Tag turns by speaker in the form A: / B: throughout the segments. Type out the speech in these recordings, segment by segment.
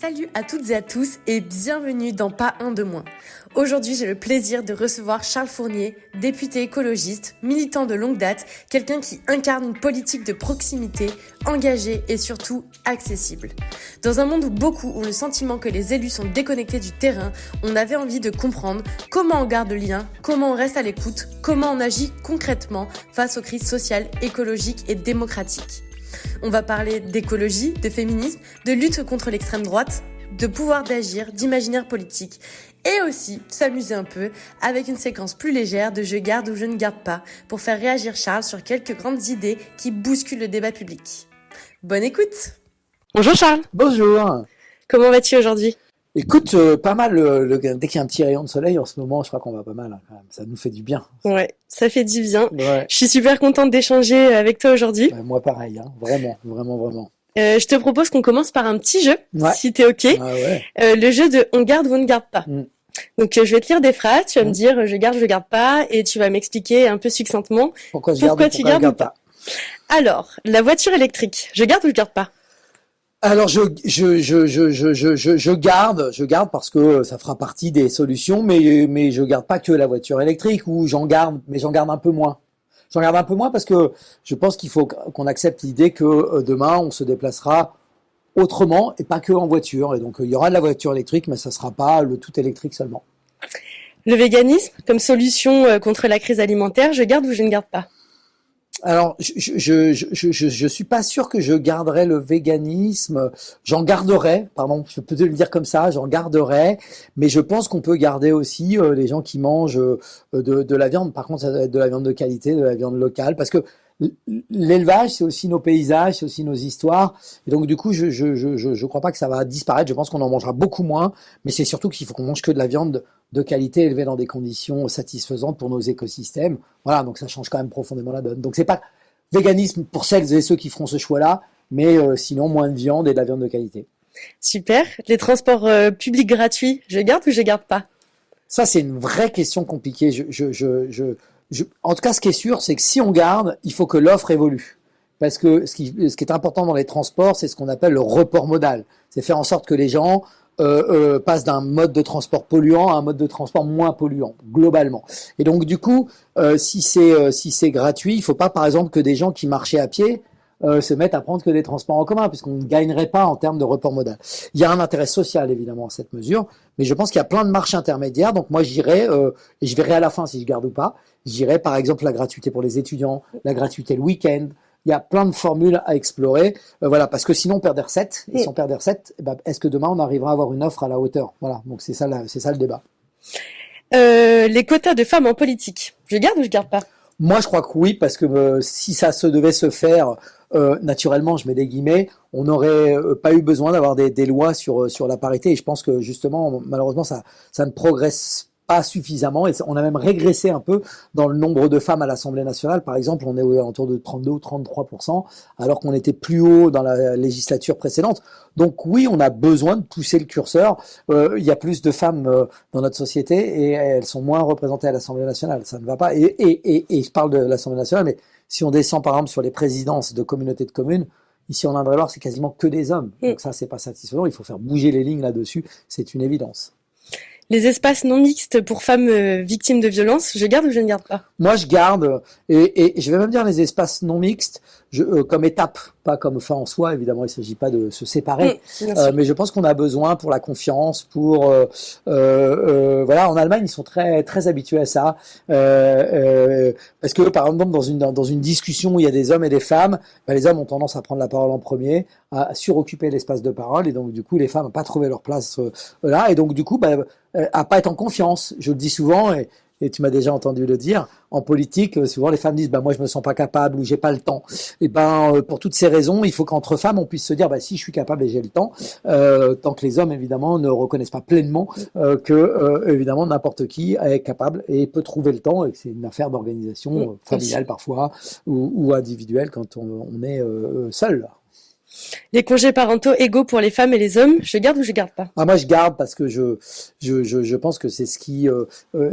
A: Salut à toutes et à tous et bienvenue dans Pas un de moins. Aujourd'hui, j'ai le plaisir de recevoir Charles Fournier, député écologiste, militant de longue date, quelqu'un qui incarne une politique de proximité, engagée et surtout accessible. Dans un monde où beaucoup ont le sentiment que les élus sont déconnectés du terrain, on avait envie de comprendre comment on garde le lien, comment on reste à l'écoute, comment on agit concrètement face aux crises sociales, écologiques et démocratiques. On va parler d'écologie, de féminisme, de lutte contre l'extrême droite, de pouvoir d'agir, d'imaginaire politique et aussi s'amuser un peu avec une séquence plus légère de Je garde ou je ne garde pas pour faire réagir Charles sur quelques grandes idées qui bousculent le débat public. Bonne écoute! Bonjour Charles!
B: Bonjour!
A: Comment vas-tu aujourd'hui?
B: Écoute, pas mal, dès qu'il y a un petit rayon de soleil en ce moment, je crois qu'on va pas mal, hein, quand même. Ça nous fait du bien.
A: Ouais, ça fait du bien.
B: Ouais.
A: Je suis super contente d'échanger avec toi aujourd'hui.
B: Moi pareil, hein, vraiment, vraiment, vraiment.
A: Je te propose qu'on commence par un petit jeu, si t'es ok.
B: Ah ouais.
A: Le jeu de on garde ou on ne garde pas. Donc je vais te lire des phrases, tu vas me dire je garde pas, et tu vas m'expliquer un peu succinctement
B: Pourquoi
A: tu gardes ou pas. Alors, la voiture électrique, je garde ou je garde pas?
B: Alors je garde parce que ça fera partie des solutions, mais je garde pas que la voiture électrique, ou j'en garde, mais j'en garde un peu moins. J'en garde un peu moins parce que je pense qu'il faut qu'on accepte l'idée que demain on se déplacera autrement et pas que en voiture. Et donc il y aura de la voiture électrique, mais ça sera pas le tout électrique seulement.
A: Le véganisme comme solution contre la crise alimentaire, je garde ou je ne garde pas?
B: Alors, je suis pas sûr que je garderai le véganisme. J'en garderai, pardon, je peux te le dire comme ça, j'en garderai, mais je pense qu'on peut garder aussi les gens qui mangent de la viande. Par contre, ça doit être de la viande de qualité, de la viande locale, parce que l'élevage, c'est aussi nos paysages, c'est aussi nos histoires. Et donc, du coup, je crois pas que ça va disparaître. Je pense qu'on en mangera beaucoup moins, mais c'est surtout qu'il faut qu'on mange que de la viande de qualité élevée dans des conditions satisfaisantes pour nos écosystèmes. Voilà, donc ça change quand même profondément la donne. Donc, c'est pas véganisme pour celles et ceux qui feront ce choix-là, mais sinon, moins de viande et de la viande de qualité.
A: Super. Les transports publics gratuits, je garde ou je garde pas?
B: Ça, c'est une vraie question compliquée. En tout cas, ce qui est sûr, c'est que si on garde, il faut que l'offre évolue. Parce que ce qui est important dans les transports, c'est ce qu'on appelle le report modal. C'est faire en sorte que les gens passent d'un mode de transport polluant à un mode de transport moins polluant, globalement. Et donc, du coup, si c'est gratuit, il faut pas, par exemple, que des gens qui marchaient à pied se mettent à prendre que des transports en commun, puisqu'on ne gagnerait pas en termes de report modal. Il y a un intérêt social, évidemment, à cette mesure, mais je pense qu'il y a plein de marches intermédiaires. Donc moi, j'irai, et je verrai à la fin si je garde ou pas, j'irai, par exemple, la gratuité pour les étudiants, la gratuité le week-end. Il y a plein de formules à explorer, voilà, parce que sinon on perd des recettes, et si on perd des recettes, est-ce que demain on arrivera à avoir une offre à la hauteur? Voilà, donc c'est ça le débat.
A: Les quotas de femmes en politique, je garde ou je garde pas?
B: Moi, je crois que oui, parce que si ça se devait se faire naturellement, je mets des guillemets, on n'aurait pas eu besoin d'avoir des lois sur la parité. Et je pense que justement, malheureusement, ça ne progresse pas suffisamment. Et on a même régressé un peu dans le nombre de femmes à l'Assemblée nationale. Par exemple, on est autour de 32 ou 33%, alors qu'on était plus haut dans la législature précédente. Donc oui, on a besoin de pousser le curseur. Il y a plus de femmes dans notre société et elles sont moins représentées à l'Assemblée nationale. Ça ne va pas. Et je parle de l'Assemblée nationale, mais si on descend par exemple sur les présidences de communautés de communes, ici en Indre-et-Loire, c'est quasiment que des hommes. Donc ça, c'est pas satisfaisant. Il faut faire bouger les lignes là-dessus. C'est une évidence.
A: Les espaces non mixtes pour femmes victimes de violences, je garde ou je ne garde pas?
B: Moi, je garde, et je vais même dire les espaces non mixtes, comme étape, pas comme fin en soi, évidemment, il ne s'agit pas de se séparer, mais je pense qu'on a besoin pour la confiance, voilà, en Allemagne, ils sont très, très habitués à ça, parce que, par exemple, dans une discussion où il y a des hommes et des femmes, les hommes ont tendance à prendre la parole en premier, à suroccuper l'espace de parole, et donc, du coup, les femmes n'ont pas trouvé leur place là, et donc, du coup, à pas être en confiance. Je le dis souvent, et tu m'as déjà entendu le dire, en politique, souvent les femmes disent moi je me sens pas capable ou j'ai pas le temps. Et pour toutes ces raisons, il faut qu'entre femmes on puisse se dire si je suis capable et j'ai le temps, tant que les hommes évidemment ne reconnaissent pas pleinement que évidemment n'importe qui est capable et peut trouver le temps, et que c'est une affaire d'organisation familiale parfois ou individuelle quand on est seul.
A: Les congés parentaux égaux pour les femmes et les hommes, je garde ou je garde pas?
B: Ah, moi, je garde parce que je pense que c'est ce qui,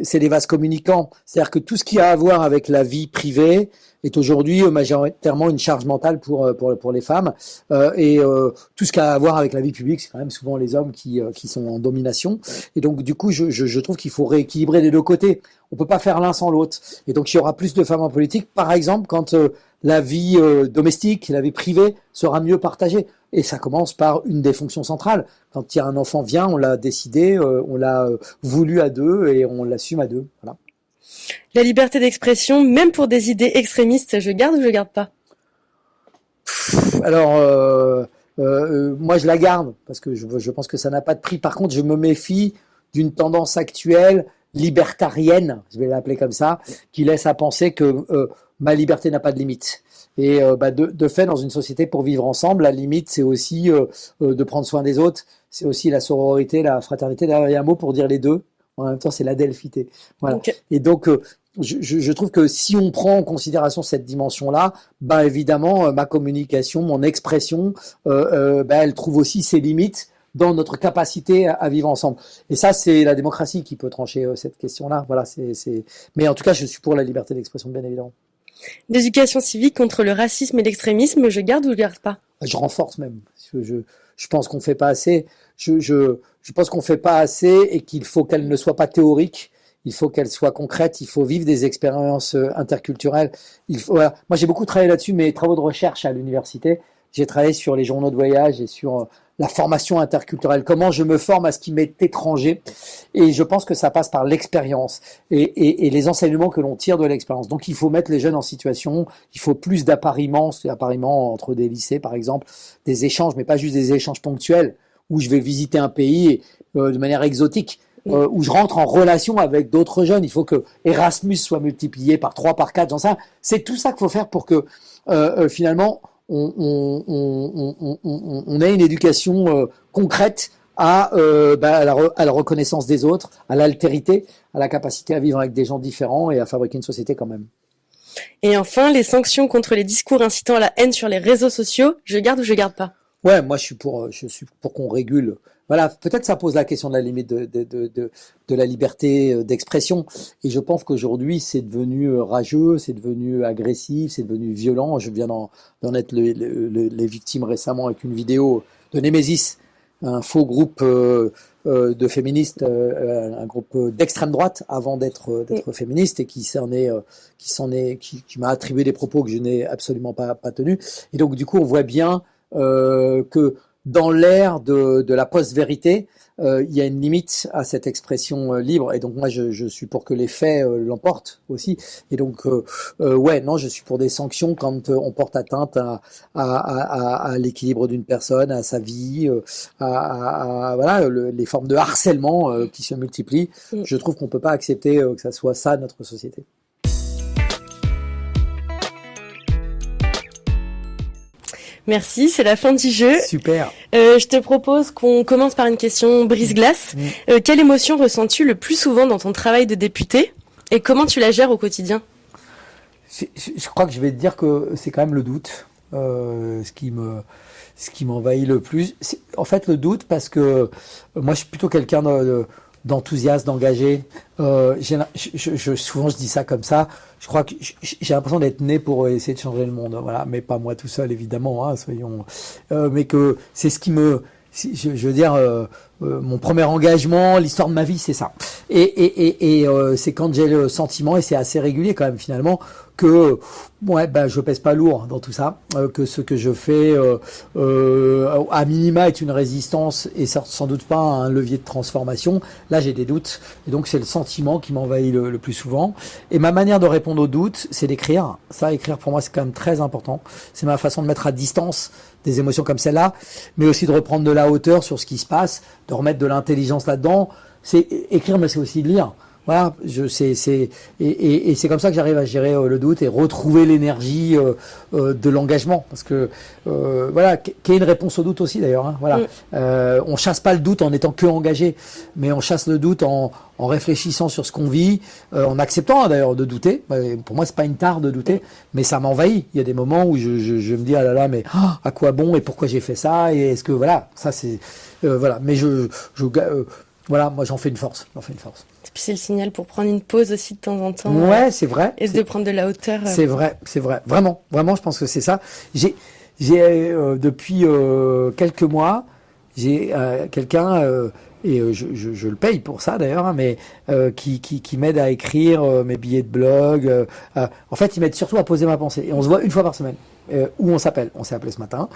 B: c'est les vases communicants. C'est-à-dire que tout ce qui a à voir avec la vie privée est aujourd'hui majoritairement une charge mentale pour les femmes. Tout ce qui a à voir avec la vie publique, c'est quand même souvent les hommes qui sont en domination. Et donc, du coup, je trouve qu'il faut rééquilibrer des deux côtés. On peut pas faire l'un sans l'autre. Et donc, il y aura plus de femmes en politique, par exemple, quand la vie domestique, la vie privée sera mieux partagée. Et ça commence par une des fonctions centrales. Quand il y a un enfant vient, on l'a décidé, on l'a voulu à deux et on l'assume à deux. Voilà.
A: La liberté d'expression, même pour des idées extrémistes, je garde ou je garde pas?
B: Alors, moi, je la garde parce que je pense que ça n'a pas de prix. Par contre, je me méfie d'une tendance actuelle libertarienne, je vais l'appeler comme ça, qui laisse à penser que ma liberté n'a pas de limite. Et de fait, dans une société, pour vivre ensemble, la limite, c'est aussi de prendre soin des autres. C'est aussi la sororité, la fraternité. D'ailleurs, il y a un mot pour dire les deux. En même temps, c'est l'adelphité. Voilà. Okay. Et donc, je trouve que si on prend en considération cette dimension-là, évidemment, ma communication, mon expression, elle trouve aussi ses limites dans notre capacité à vivre ensemble. Et ça, c'est la démocratie qui peut trancher cette question-là. Voilà, Mais en tout cas, je suis pour la liberté d'expression, bien évidemment.
A: L'éducation civique contre le racisme et l'extrémisme, je garde ou je garde pas?
B: Je renforce même. Je pense qu'on fait pas assez. Je pense qu'on fait pas assez et qu'il faut qu'elle ne soit pas théorique. Il faut qu'elle soit concrète. Il faut vivre des expériences interculturelles. Voilà. Moi, j'ai beaucoup travaillé là-dessus. Mes travaux de recherche à l'université, j'ai travaillé sur les journaux de voyage et sur la formation interculturelle, comment je me forme à ce qui m'est étranger. Et je pense que ça passe par l'expérience et les enseignements que l'on tire de l'expérience. Donc il faut mettre les jeunes en situation, il faut plus d'appariements entre des lycées par exemple, des échanges, mais pas juste des échanges ponctuels, où je vais visiter un pays de manière exotique, où je rentre en relation avec d'autres jeunes. Il faut que Erasmus soit multiplié par 3, par 4, c'est tout ça qu'il faut faire pour que finalement on ait une éducation concrète à la reconnaissance des autres, à l'altérité, à la capacité à vivre avec des gens différents et à fabriquer une société quand même.
A: Et enfin, les sanctions contre les discours incitant à la haine sur les réseaux sociaux, je garde ou je garde pas?
B: Ouais, moi je suis pour qu'on régule. Voilà, peut-être ça pose la question de la limite de la liberté d'expression. Et je pense qu'aujourd'hui, c'est devenu rageux, c'est devenu agressif, c'est devenu violent. Je viens d'en être les victimes récemment avec une vidéo de Némésis, un faux groupe de féministes, un groupe d'extrême droite avant d'être féministe et qui m'a attribué des propos que je n'ai absolument pas tenus. Et donc du coup, on voit bien que dans l'ère de la post-vérité, il y a une limite à cette expression libre. Et donc moi, je suis pour que les faits l'emportent aussi. Et donc, je suis pour des sanctions quand on porte atteinte à l'équilibre d'une personne, à sa vie, les formes de harcèlement qui se multiplient. Je trouve qu'on peut pas accepter que ça soit ça notre société.
A: Merci, c'est la fin du jeu.
B: Super.
A: Je te propose qu'on commence par une question brise-glace. Quelle émotion ressens-tu le plus souvent dans ton travail de député et comment tu la gères au quotidien?
B: Je crois que je vais te dire que c'est quand même le doute, ce qui m'envahit le plus. En fait, le doute parce que moi, je suis plutôt quelqu'un d'enthousiaste, d'engagé. Souvent, je dis ça comme ça. Je crois que j'ai l'impression d'être né pour essayer de changer le monde. Voilà, mais pas moi tout seul, évidemment. Hein, soyons. Mais que c'est ce qui me. Je veux dire, mon premier engagement, l'histoire de ma vie, c'est ça. Et c'est quand j'ai le sentiment, et c'est assez régulier quand même finalement, que je pèse pas lourd dans tout ça, que ce que je fais à minima est une résistance et sans doute pas un levier de transformation. Là, j'ai des doutes, et donc c'est le sentiment qui m'envahit le plus souvent. Et ma manière de répondre aux doutes, c'est d'écrire. Ça, écrire pour moi, c'est quand même très important. C'est ma façon de mettre à distance des émotions comme celle-là, mais aussi de reprendre de la hauteur sur ce qui se passe, de remettre de l'intelligence là-dedans. C'est écrire, mais c'est aussi lire. voilà, et c'est comme ça que j'arrive à gérer le doute et retrouver l'énergie de l'engagement, parce que voilà, qu'il y ait une réponse au doute aussi d'ailleurs. Hein, voilà, on chasse pas le doute en étant que engagé, mais on chasse le doute en réfléchissant sur ce qu'on vit, en acceptant d'ailleurs de douter. Pour moi, c'est pas une tare de douter, mais ça m'envahit. Il y a des moments où je me dis ah là là, mais à quoi bon et pourquoi j'ai fait ça, et est-ce que voilà, ça c'est voilà. Mais voilà, moi j'en fais une force.
A: Et puis c'est le signal pour prendre une pause aussi de temps en temps.
B: Ouais, c'est vrai.
A: Et de prendre de la hauteur.
B: C'est vrai. Vraiment, je pense que c'est ça. J'ai depuis quelques mois, j'ai quelqu'un et je le paye pour ça d'ailleurs, hein, mais qui m'aide à écrire mes billets de blog. En fait, il m'aide surtout à poser ma pensée. Et on se voit une fois par semaine. Où on s'appelle. On s'est appelé ce matin.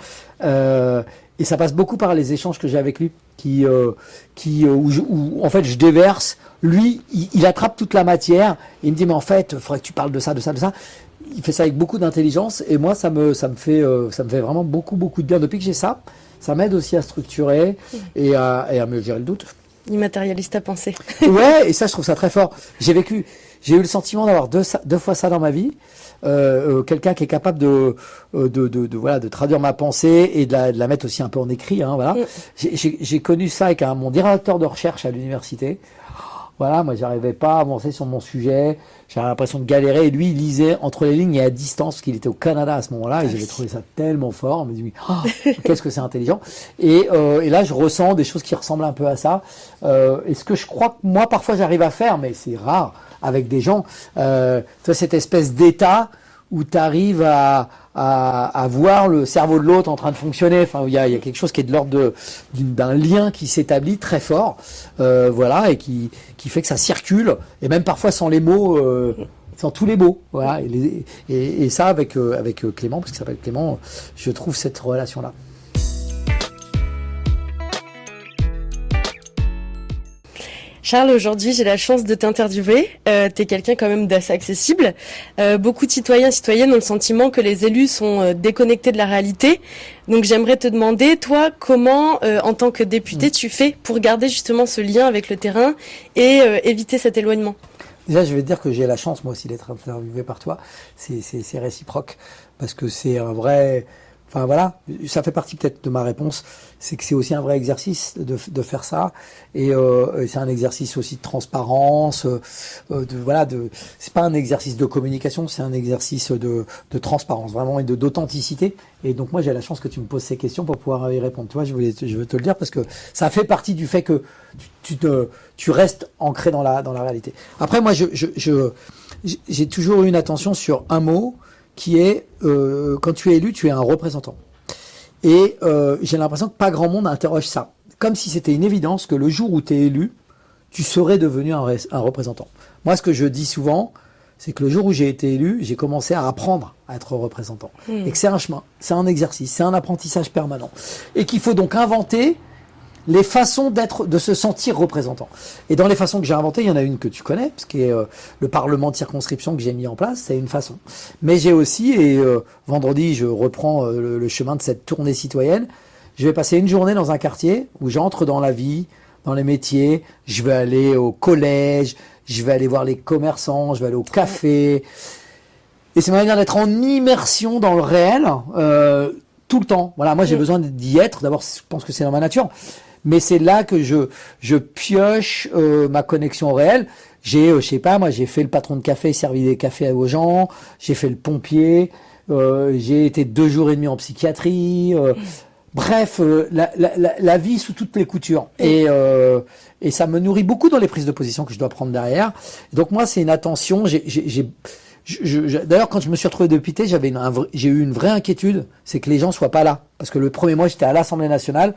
B: Et ça passe beaucoup par les échanges que j'ai avec lui, où en fait je déverse. Lui, il attrape toute la matière. Il me dit mais en fait, il faudrait que tu parles de ça. Il fait ça avec beaucoup d'intelligence. Et moi, ça me fait vraiment beaucoup de bien. Depuis que j'ai ça, ça m'aide aussi à structurer et à me gérer le doute.
A: Il matérialise ta pensée.
B: Ouais, et ça, je trouve ça très fort. J'ai eu le sentiment d'avoir deux fois ça dans ma vie. Quelqu'un qui est capable de traduire ma pensée et de la mettre aussi un peu en écrit. Hein, voilà. J'ai connu ça avec mon directeur de recherche à l'université. Voilà, moi, j'arrivais pas à avancer sur mon sujet. J'avais l'impression de galérer. Et lui, il lisait entre les lignes et à distance, parce qu'il était au Canada à ce moment-là. Et j'avais trouvé ça tellement fort. Je me dit, qu'est-ce que c'est intelligent. Et là, je ressens des choses qui ressemblent un peu à ça. Et ce que je crois que moi, parfois, j'arrive à faire, mais c'est rare avec des gens. Cette espèce d'état où tu arrives à voir le cerveau de l'autre en train de fonctionner. Enfin, il y a quelque chose qui est de l'ordre d'un lien qui s'établit très fort, voilà, et qui fait que ça circule, et même parfois sans les mots, sans tous les mots, voilà. Et ça avec Clément, parce qu'il s'appelle Clément, je trouve cette relation-là.
A: Charles, aujourd'hui, j'ai la chance de t'interviewer. T'es quelqu'un quand même d'assez accessible. Beaucoup de citoyens et citoyennes ont le sentiment que les élus sont déconnectés de la réalité. Donc, j'aimerais te demander, toi, comment, en tant que député, tu fais pour garder justement ce lien avec le terrain et éviter cet éloignement?
B: Déjà, je vais te dire que j'ai la chance, moi aussi, d'être interviewé par toi. C'est réciproque, parce que c'est un vrai... Enfin voilà, ça fait partie peut-être de ma réponse, c'est que c'est aussi un vrai exercice de faire ça, et c'est un exercice aussi de transparence, c'est pas un exercice de communication, c'est un exercice de transparence vraiment et d'authenticité. Et donc moi j'ai la chance que tu me poses ces questions pour pouvoir y répondre. Tu vois, je veux te le dire parce que ça fait partie du fait que tu restes ancré dans la réalité. Après moi j'ai toujours eu une attention sur un mot, qui est, quand tu es élu, tu es un représentant. Et j'ai l'impression que pas grand monde interroge ça. Comme si c'était une évidence que le jour où tu es élu, tu serais devenu un représentant. Moi, ce que je dis souvent, c'est que le jour où j'ai été élu, j'ai commencé à apprendre à être représentant. Et que c'est un chemin, c'est un exercice, c'est un apprentissage permanent. Et qu'il faut donc inventer les façons de se sentir représentant. Et dans les façons que j'ai inventées, il y en a une que tu connais, parce que le Parlement de circonscription que j'ai mis en place, c'est une façon. Mais j'ai aussi, et vendredi, je reprends le chemin de cette tournée citoyenne, je vais passer une journée dans un quartier où j'entre dans la vie, dans les métiers, je vais aller au collège, je vais aller voir les commerçants, je vais aller au café. Et c'est ma manière d'être en immersion dans le réel, tout le temps. Voilà, moi j'ai besoin d'y être. D'abord, je pense que c'est dans ma nature. Mais c'est là que je pioche ma connexion au réel. Je sais pas, moi j'ai fait le patron de café, servi des cafés aux gens, j'ai fait le pompier, j'ai été 2 jours et demi en psychiatrie. Bref, la vie sous toutes les coutures. Et ça me nourrit beaucoup dans les prises de position que je dois prendre derrière. Donc moi, c'est une attention. D'ailleurs, quand je me suis retrouvé député, j'ai eu une vraie inquiétude, c'est que les gens soient pas là. Parce que le premier mois, j'étais à l'Assemblée nationale.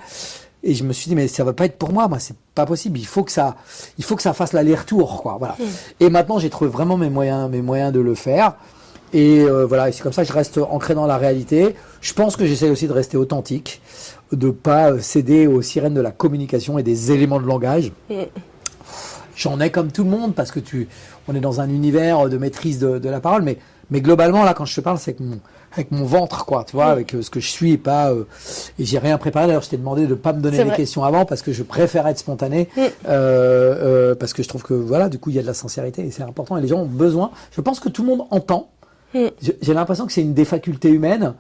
B: Et je me suis dit, mais ça va pas être pour moi, c'est pas possible. Il faut que ça fasse l'aller-retour, quoi. Voilà. Et maintenant, j'ai trouvé vraiment mes moyens de le faire. Et voilà, et c'est comme ça que je reste ancré dans la réalité. Je pense que j'essaie aussi de rester authentique, de pas céder aux sirènes de la communication et des éléments de langage. J'en ai comme tout le monde, parce que on est dans un univers de maîtrise de la parole, mais Mais globalement, là, quand je te parle, c'est avec mon ventre, quoi, tu vois, avec ce que je suis et pas, et j'ai rien préparé. D'ailleurs, je t'ai demandé de pas me donner les questions avant parce que je préfère être spontané, parce que je trouve que, voilà, du coup, il y a de la sincérité et c'est important et les gens ont besoin. Je pense que tout le monde entend. J'ai l'impression que c'est une des facultés humaines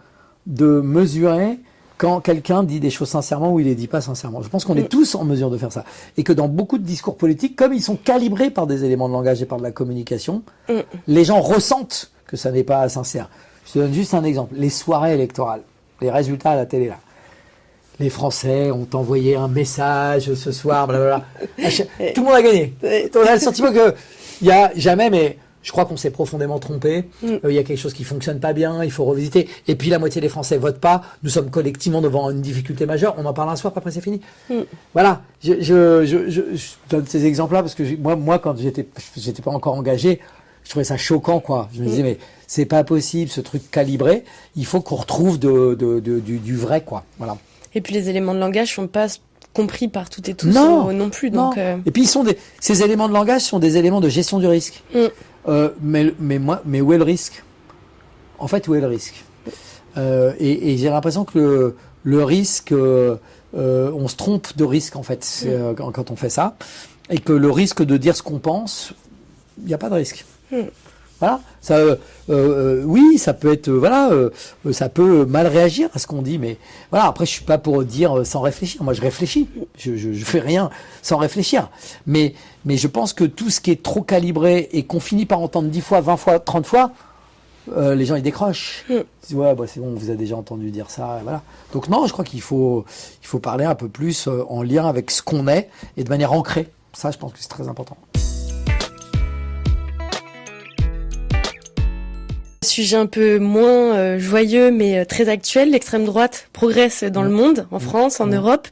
B: de mesurer quand quelqu'un dit des choses sincèrement ou il les dit pas sincèrement. Je pense qu'on est tous en mesure de faire ça. Et que dans beaucoup de discours politiques, comme ils sont calibrés par des éléments de langage et par de la communication, les gens ressentent que ça n'est pas sincère. Je te donne juste un exemple. Les soirées électorales, les résultats à la télé, là. Les Français ont envoyé un message ce soir, blablabla. Tout le monde a gagné. On a le sentiment que il y a jamais, mais je crois qu'on s'est profondément trompé. Il y a quelque chose qui fonctionne pas bien, il faut revisiter. Et puis la moitié des Français votent pas. Nous sommes collectivement devant une difficulté majeure. On en parle un soir, après c'est fini. Voilà. Je donne ces exemples-là parce que moi, quand j'étais pas encore engagé, je trouvais ça choquant, quoi. Je me disais, mais c'est pas possible, ce truc calibré. Il faut qu'on retrouve du vrai, quoi. Voilà.
A: Et puis les éléments de langage sont pas compris par toutes et tous non plus. Donc,
B: Et puis ces éléments de langage sont des éléments de gestion du risque. Mais où est le risque? En fait, où est le risque? Et j'ai l'impression que le risque, on se trompe de risque en fait quand on fait ça, et que le risque de dire ce qu'on pense, il n'y a pas de risque. Voilà, ça, oui, ça peut être, ça peut mal réagir à ce qu'on dit, mais voilà. Après, je suis pas pour dire sans réfléchir. Moi, je réfléchis. Je fais rien sans réfléchir. Mais je pense que tout ce qui est trop calibré et qu'on finit par entendre 10 fois, 20 fois, 30 fois, les gens ils décrochent. Ils disent, ouais, bah c'est bon, on vous a déjà entendu dire ça, voilà. Donc non, je crois qu'il faut parler un peu plus en lien avec ce qu'on est et de manière ancrée. Ça, je pense que c'est très important.
A: Sujet un peu moins joyeux mais très actuel, l'extrême droite progresse dans le monde, en France, en Europe,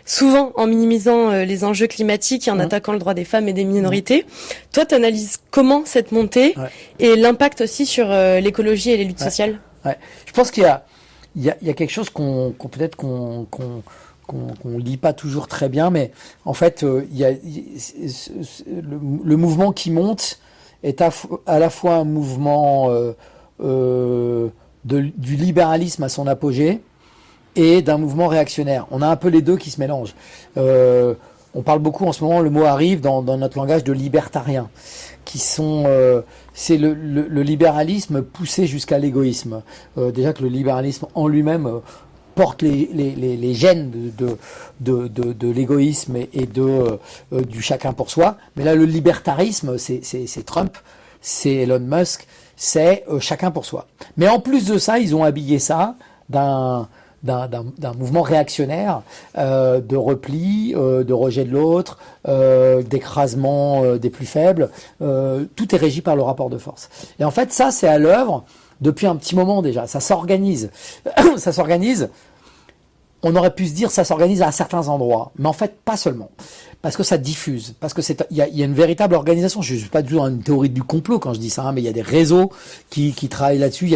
A: souvent en minimisant les enjeux climatiques et en attaquant le droit des femmes et des minorités. Toi, tu analyses comment cette montée et l'impact aussi sur l'écologie et les luttes sociales?
B: Je pense qu'il y a quelque chose qu'on lit pas toujours très bien, mais en fait, il y a le mouvement qui monte est à la fois un mouvement du libéralisme à son apogée et d'un mouvement réactionnaire. On a un peu les deux qui se mélangent. On parle beaucoup en ce moment, le mot arrive dans notre langage de libertariens, qui sont c'est le libéralisme poussé jusqu'à l'égoïsme. Déjà que le libéralisme en lui-même porte les gènes de l'égoïsme et du chacun pour soi. Mais là, le libertarisme, c'est Trump, c'est Elon Musk, c'est chacun pour soi. Mais en plus de ça, ils ont habillé ça d'un mouvement réactionnaire, de repli, de rejet de l'autre, d'écrasement des plus faibles. Tout est régi par le rapport de force. Et en fait, ça, c'est à l'œuvre depuis un petit moment déjà. Ça s'organise. Ça s'organise. On aurait pu se dire ça s'organise à certains endroits, mais en fait pas seulement, parce que ça diffuse, parce que il y a une véritable organisation. Je suis pas du tout dans une théorie du complot quand je dis ça, hein, mais il y a des réseaux qui travaillent là-dessus, il y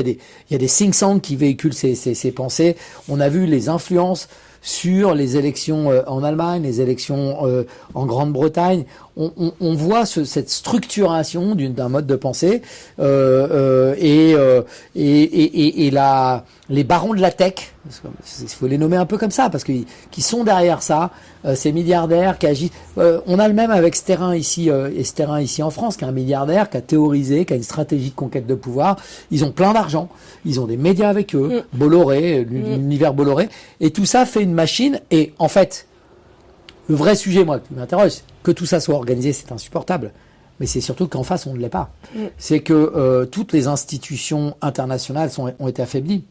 B: a des think tanks qui véhiculent ces pensées. On a vu les influences sur les élections en Allemagne, les élections en Grande-Bretagne. On voit cette structuration d'un mode de pensée et les barons de la tech, il faut les nommer un peu comme ça parce qui sont derrière ça, ces milliardaires qui agissent. On a le même avec Sterrin ici en France, qui est un milliardaire qui a théorisé, qui a une stratégie de conquête de pouvoir. Ils ont plein d'argent, ils ont des médias avec eux, Bolloré, l'univers Bolloré, et tout ça fait une machine. Et en fait, le vrai sujet, moi, qui m'interroge, que tout ça soit organisé, c'est insupportable. Mais c'est surtout qu'en face, on ne l'est pas. C'est que toutes les institutions internationales ont été affaiblies,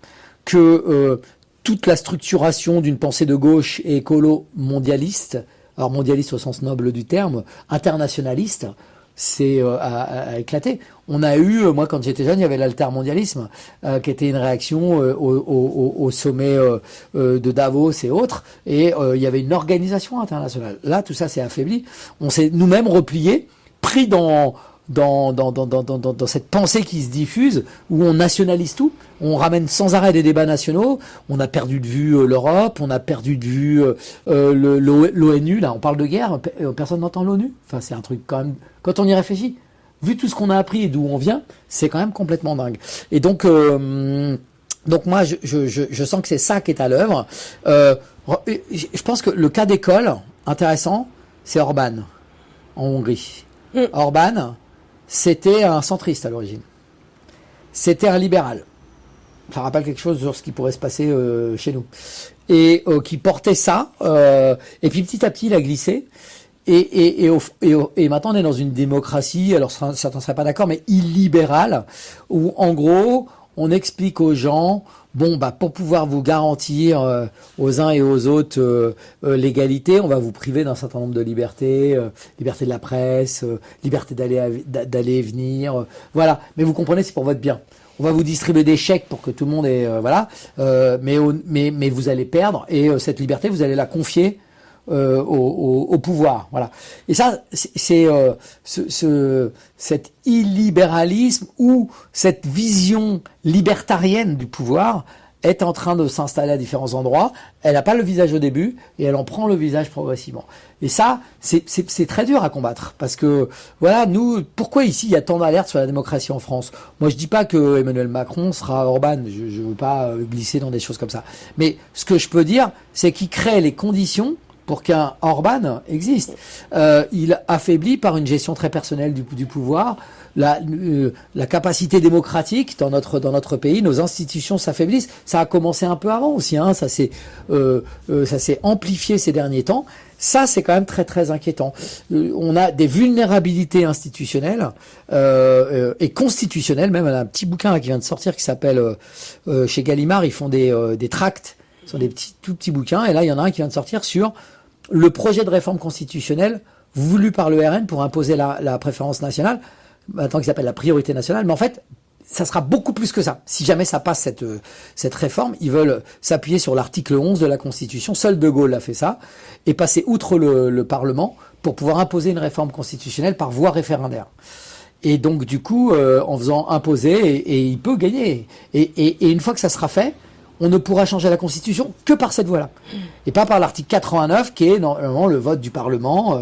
B: que toute la structuration d'une pensée de gauche et écolo mondialiste, alors mondialiste au sens noble du terme, internationaliste, c'est a éclaté. On a eu, moi quand j'étais jeune, il y avait l'altermondialisme, qui était une réaction au sommet de Davos et autres, et il y avait une organisation internationale. Là, tout ça s'est affaibli. On s'est nous-mêmes repliés, pris dans cette pensée qui se diffuse, où on nationalise tout, on ramène sans arrêt des débats nationaux, on a perdu de vue l'Europe, on a perdu de vue l'ONU, là on parle de guerre, personne n'entend l'ONU, enfin c'est un truc quand même, quand on y réfléchit, vu tout ce qu'on a appris et d'où on vient, c'est quand même complètement dingue. Et donc moi, je sens que c'est ça qui est à l'œuvre. Je pense que le cas d'école intéressant, c'est Orban en Hongrie. Orban, c'était un centriste à l'origine. C'était un libéral. Ça rappelle quelque chose sur ce qui pourrait se passer chez nous. Et qui portait ça. Et puis petit à petit, il a glissé. Et maintenant, on est dans une démocratie, alors certains ne seraient pas d'accord, mais illibérale, où en gros, on explique aux gens, bon, bah, pour pouvoir vous garantir aux uns et aux autres l'égalité, on va vous priver d'un certain nombre de libertés, liberté de la presse, liberté d'aller et venir, voilà. Mais vous comprenez, c'est pour votre bien. On va vous distribuer des chèques pour que tout le monde ait, voilà, mais vous allez perdre, et cette liberté, vous allez la confier au pouvoir, voilà. Et ça, c'est cet illibéralisme ou cette vision libertarienne du pouvoir est en train de s'installer à différents endroits. Elle n'a pas le visage au début et elle en prend le visage progressivement. Et ça, c'est très dur à combattre parce que voilà, nous, pourquoi ici il y a tant d'alertes sur la démocratie en France? Moi, je dis pas que Emmanuel Macron sera Orban. Je veux pas glisser dans des choses comme ça. Mais ce que je peux dire, c'est qu'il crée les conditions pour qu'un Orban existe. Il affaiblit par une gestion très personnelle du pouvoir la capacité démocratique dans notre pays. Nos institutions s'affaiblissent. Ça a commencé un peu avant aussi, hein. Ça s'est amplifié ces derniers temps. Ça, c'est quand même très très inquiétant. On a des vulnérabilités institutionnelles et constitutionnelles. Même un petit bouquin là, qui vient de sortir qui s'appelle chez Gallimard, ils font des tracts. Ce sont des tout petits bouquins. Et là, il y en a un qui vient de sortir sur le projet de réforme constitutionnelle voulu par le RN pour imposer la préférence nationale, maintenant qu'il s'appelle la priorité nationale. Mais en fait, ça sera beaucoup plus que ça. Si jamais ça passe cette réforme, ils veulent s'appuyer sur l'article 11 de la Constitution. Seul De Gaulle a fait ça. Et passer outre le Parlement pour pouvoir imposer une réforme constitutionnelle par voie référendaire. Et donc, du coup, en faisant imposer, et il peut gagner. Et une fois que ça sera fait, on ne pourra changer la Constitution que par cette voie-là. Et pas par l'article 89, qui est normalement le vote du Parlement,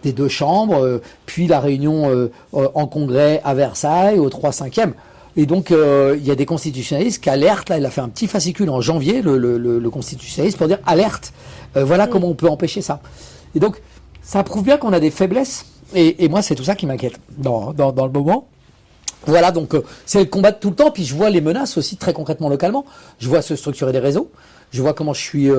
B: des deux chambres, puis la réunion en congrès à Versailles, au 3/5e. Et donc, il y a des constitutionnalistes qui alertent, là, il a fait un petit fascicule en janvier, le constitutionnaliste, pour dire « alerte, voilà comment on peut empêcher ça ». Et donc, ça prouve bien qu'on a des faiblesses, et moi, c'est tout ça qui m'inquiète dans le moment. Voilà, donc c'est le combat de tout le temps, puis je vois les menaces aussi très concrètement localement. Je vois se structurer des réseaux, je vois comment je suis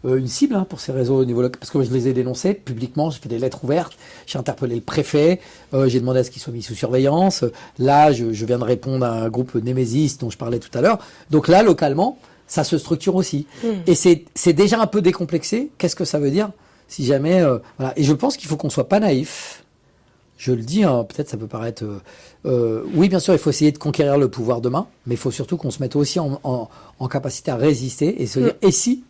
B: une cible hein, pour ces réseaux au niveau local, parce que je les ai dénoncés publiquement, j'ai fait des lettres ouvertes, j'ai interpellé le préfet, j'ai demandé à ce qu'ils soient mis sous surveillance. Là, je viens de répondre à un groupe Némésis dont je parlais tout à l'heure. Donc là, localement, ça se structure aussi. Et c'est déjà un peu décomplexé. Qu'est-ce que ça veut dire si jamais... voilà. Et je pense qu'il faut qu'on soit pas naïf. Je le dis, hein, peut-être ça peut paraître... oui, bien sûr, il faut essayer de conquérir le pouvoir demain, mais il faut surtout qu'on se mette aussi en capacité à résister et se dire, et si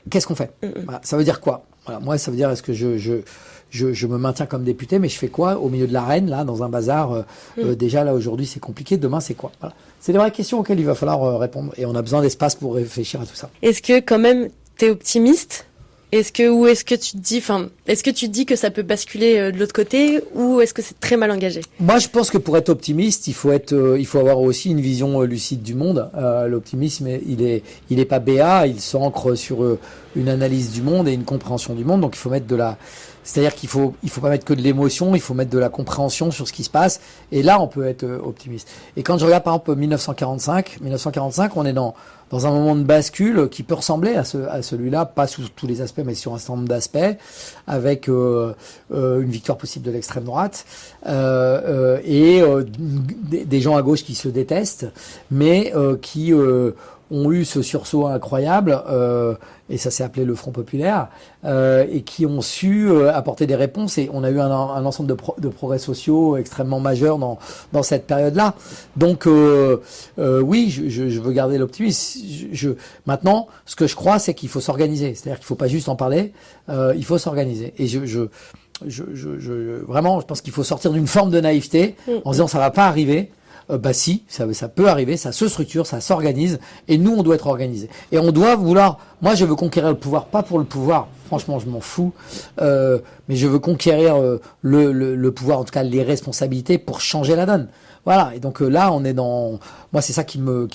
B: qu'est-ce qu'on fait voilà, ça veut dire quoi voilà, moi, ça veut dire, est-ce que je me maintiens comme député, mais je fais quoi au milieu de l'arène, là, dans un bazar déjà, là, aujourd'hui, c'est compliqué, demain, c'est quoi voilà. C'est des vraies questions auxquelles il va falloir répondre, et on a besoin d'espace pour réfléchir à tout ça.
A: Est-ce que, quand même, t'es optimiste ? Est-ce que tu te dis que ça peut basculer de l'autre côté, ou est-ce que c'est très mal engagé?
B: Moi, je pense que pour être optimiste, il faut avoir aussi une vision lucide du monde. L'optimisme, il est pas béat, il s'ancre sur une analyse du monde et une compréhension du monde. Donc, il faut mettre c'est-à-dire qu'il faut pas mettre que de l'émotion, il faut mettre de la compréhension sur ce qui se passe. Et là, on peut être optimiste. Et quand je regarde, par exemple, 1945, on est dans un moment de bascule qui peut ressembler à celui-là, pas sous tous les aspects, mais sur un certain nombre d'aspects, avec une victoire possible de l'extrême droite, et des gens à gauche qui se détestent, mais qui ont eu ce sursaut incroyable, et ça s'est appelé le Front Populaire, et qui ont su apporter des réponses, et on a eu un ensemble de progrès sociaux extrêmement majeurs dans cette période-là. Donc oui, je veux garder l'optimisme. Maintenant, ce que je crois, c'est qu'il faut s'organiser. C'est-à-dire qu'il ne faut pas juste en parler, il faut s'organiser. Et vraiment, je pense qu'il faut sortir d'une forme de naïveté en se disant ça va pas arriver. Bah si, ça peut arriver, ça se structure, ça s'organise, et nous on doit être organisés. Et on doit vouloir, moi je veux conquérir le pouvoir, pas pour le pouvoir, franchement je m'en fous, mais je veux conquérir le pouvoir, en tout cas les responsabilités pour changer la donne. Voilà, et donc là on est dans, moi c'est ça qui me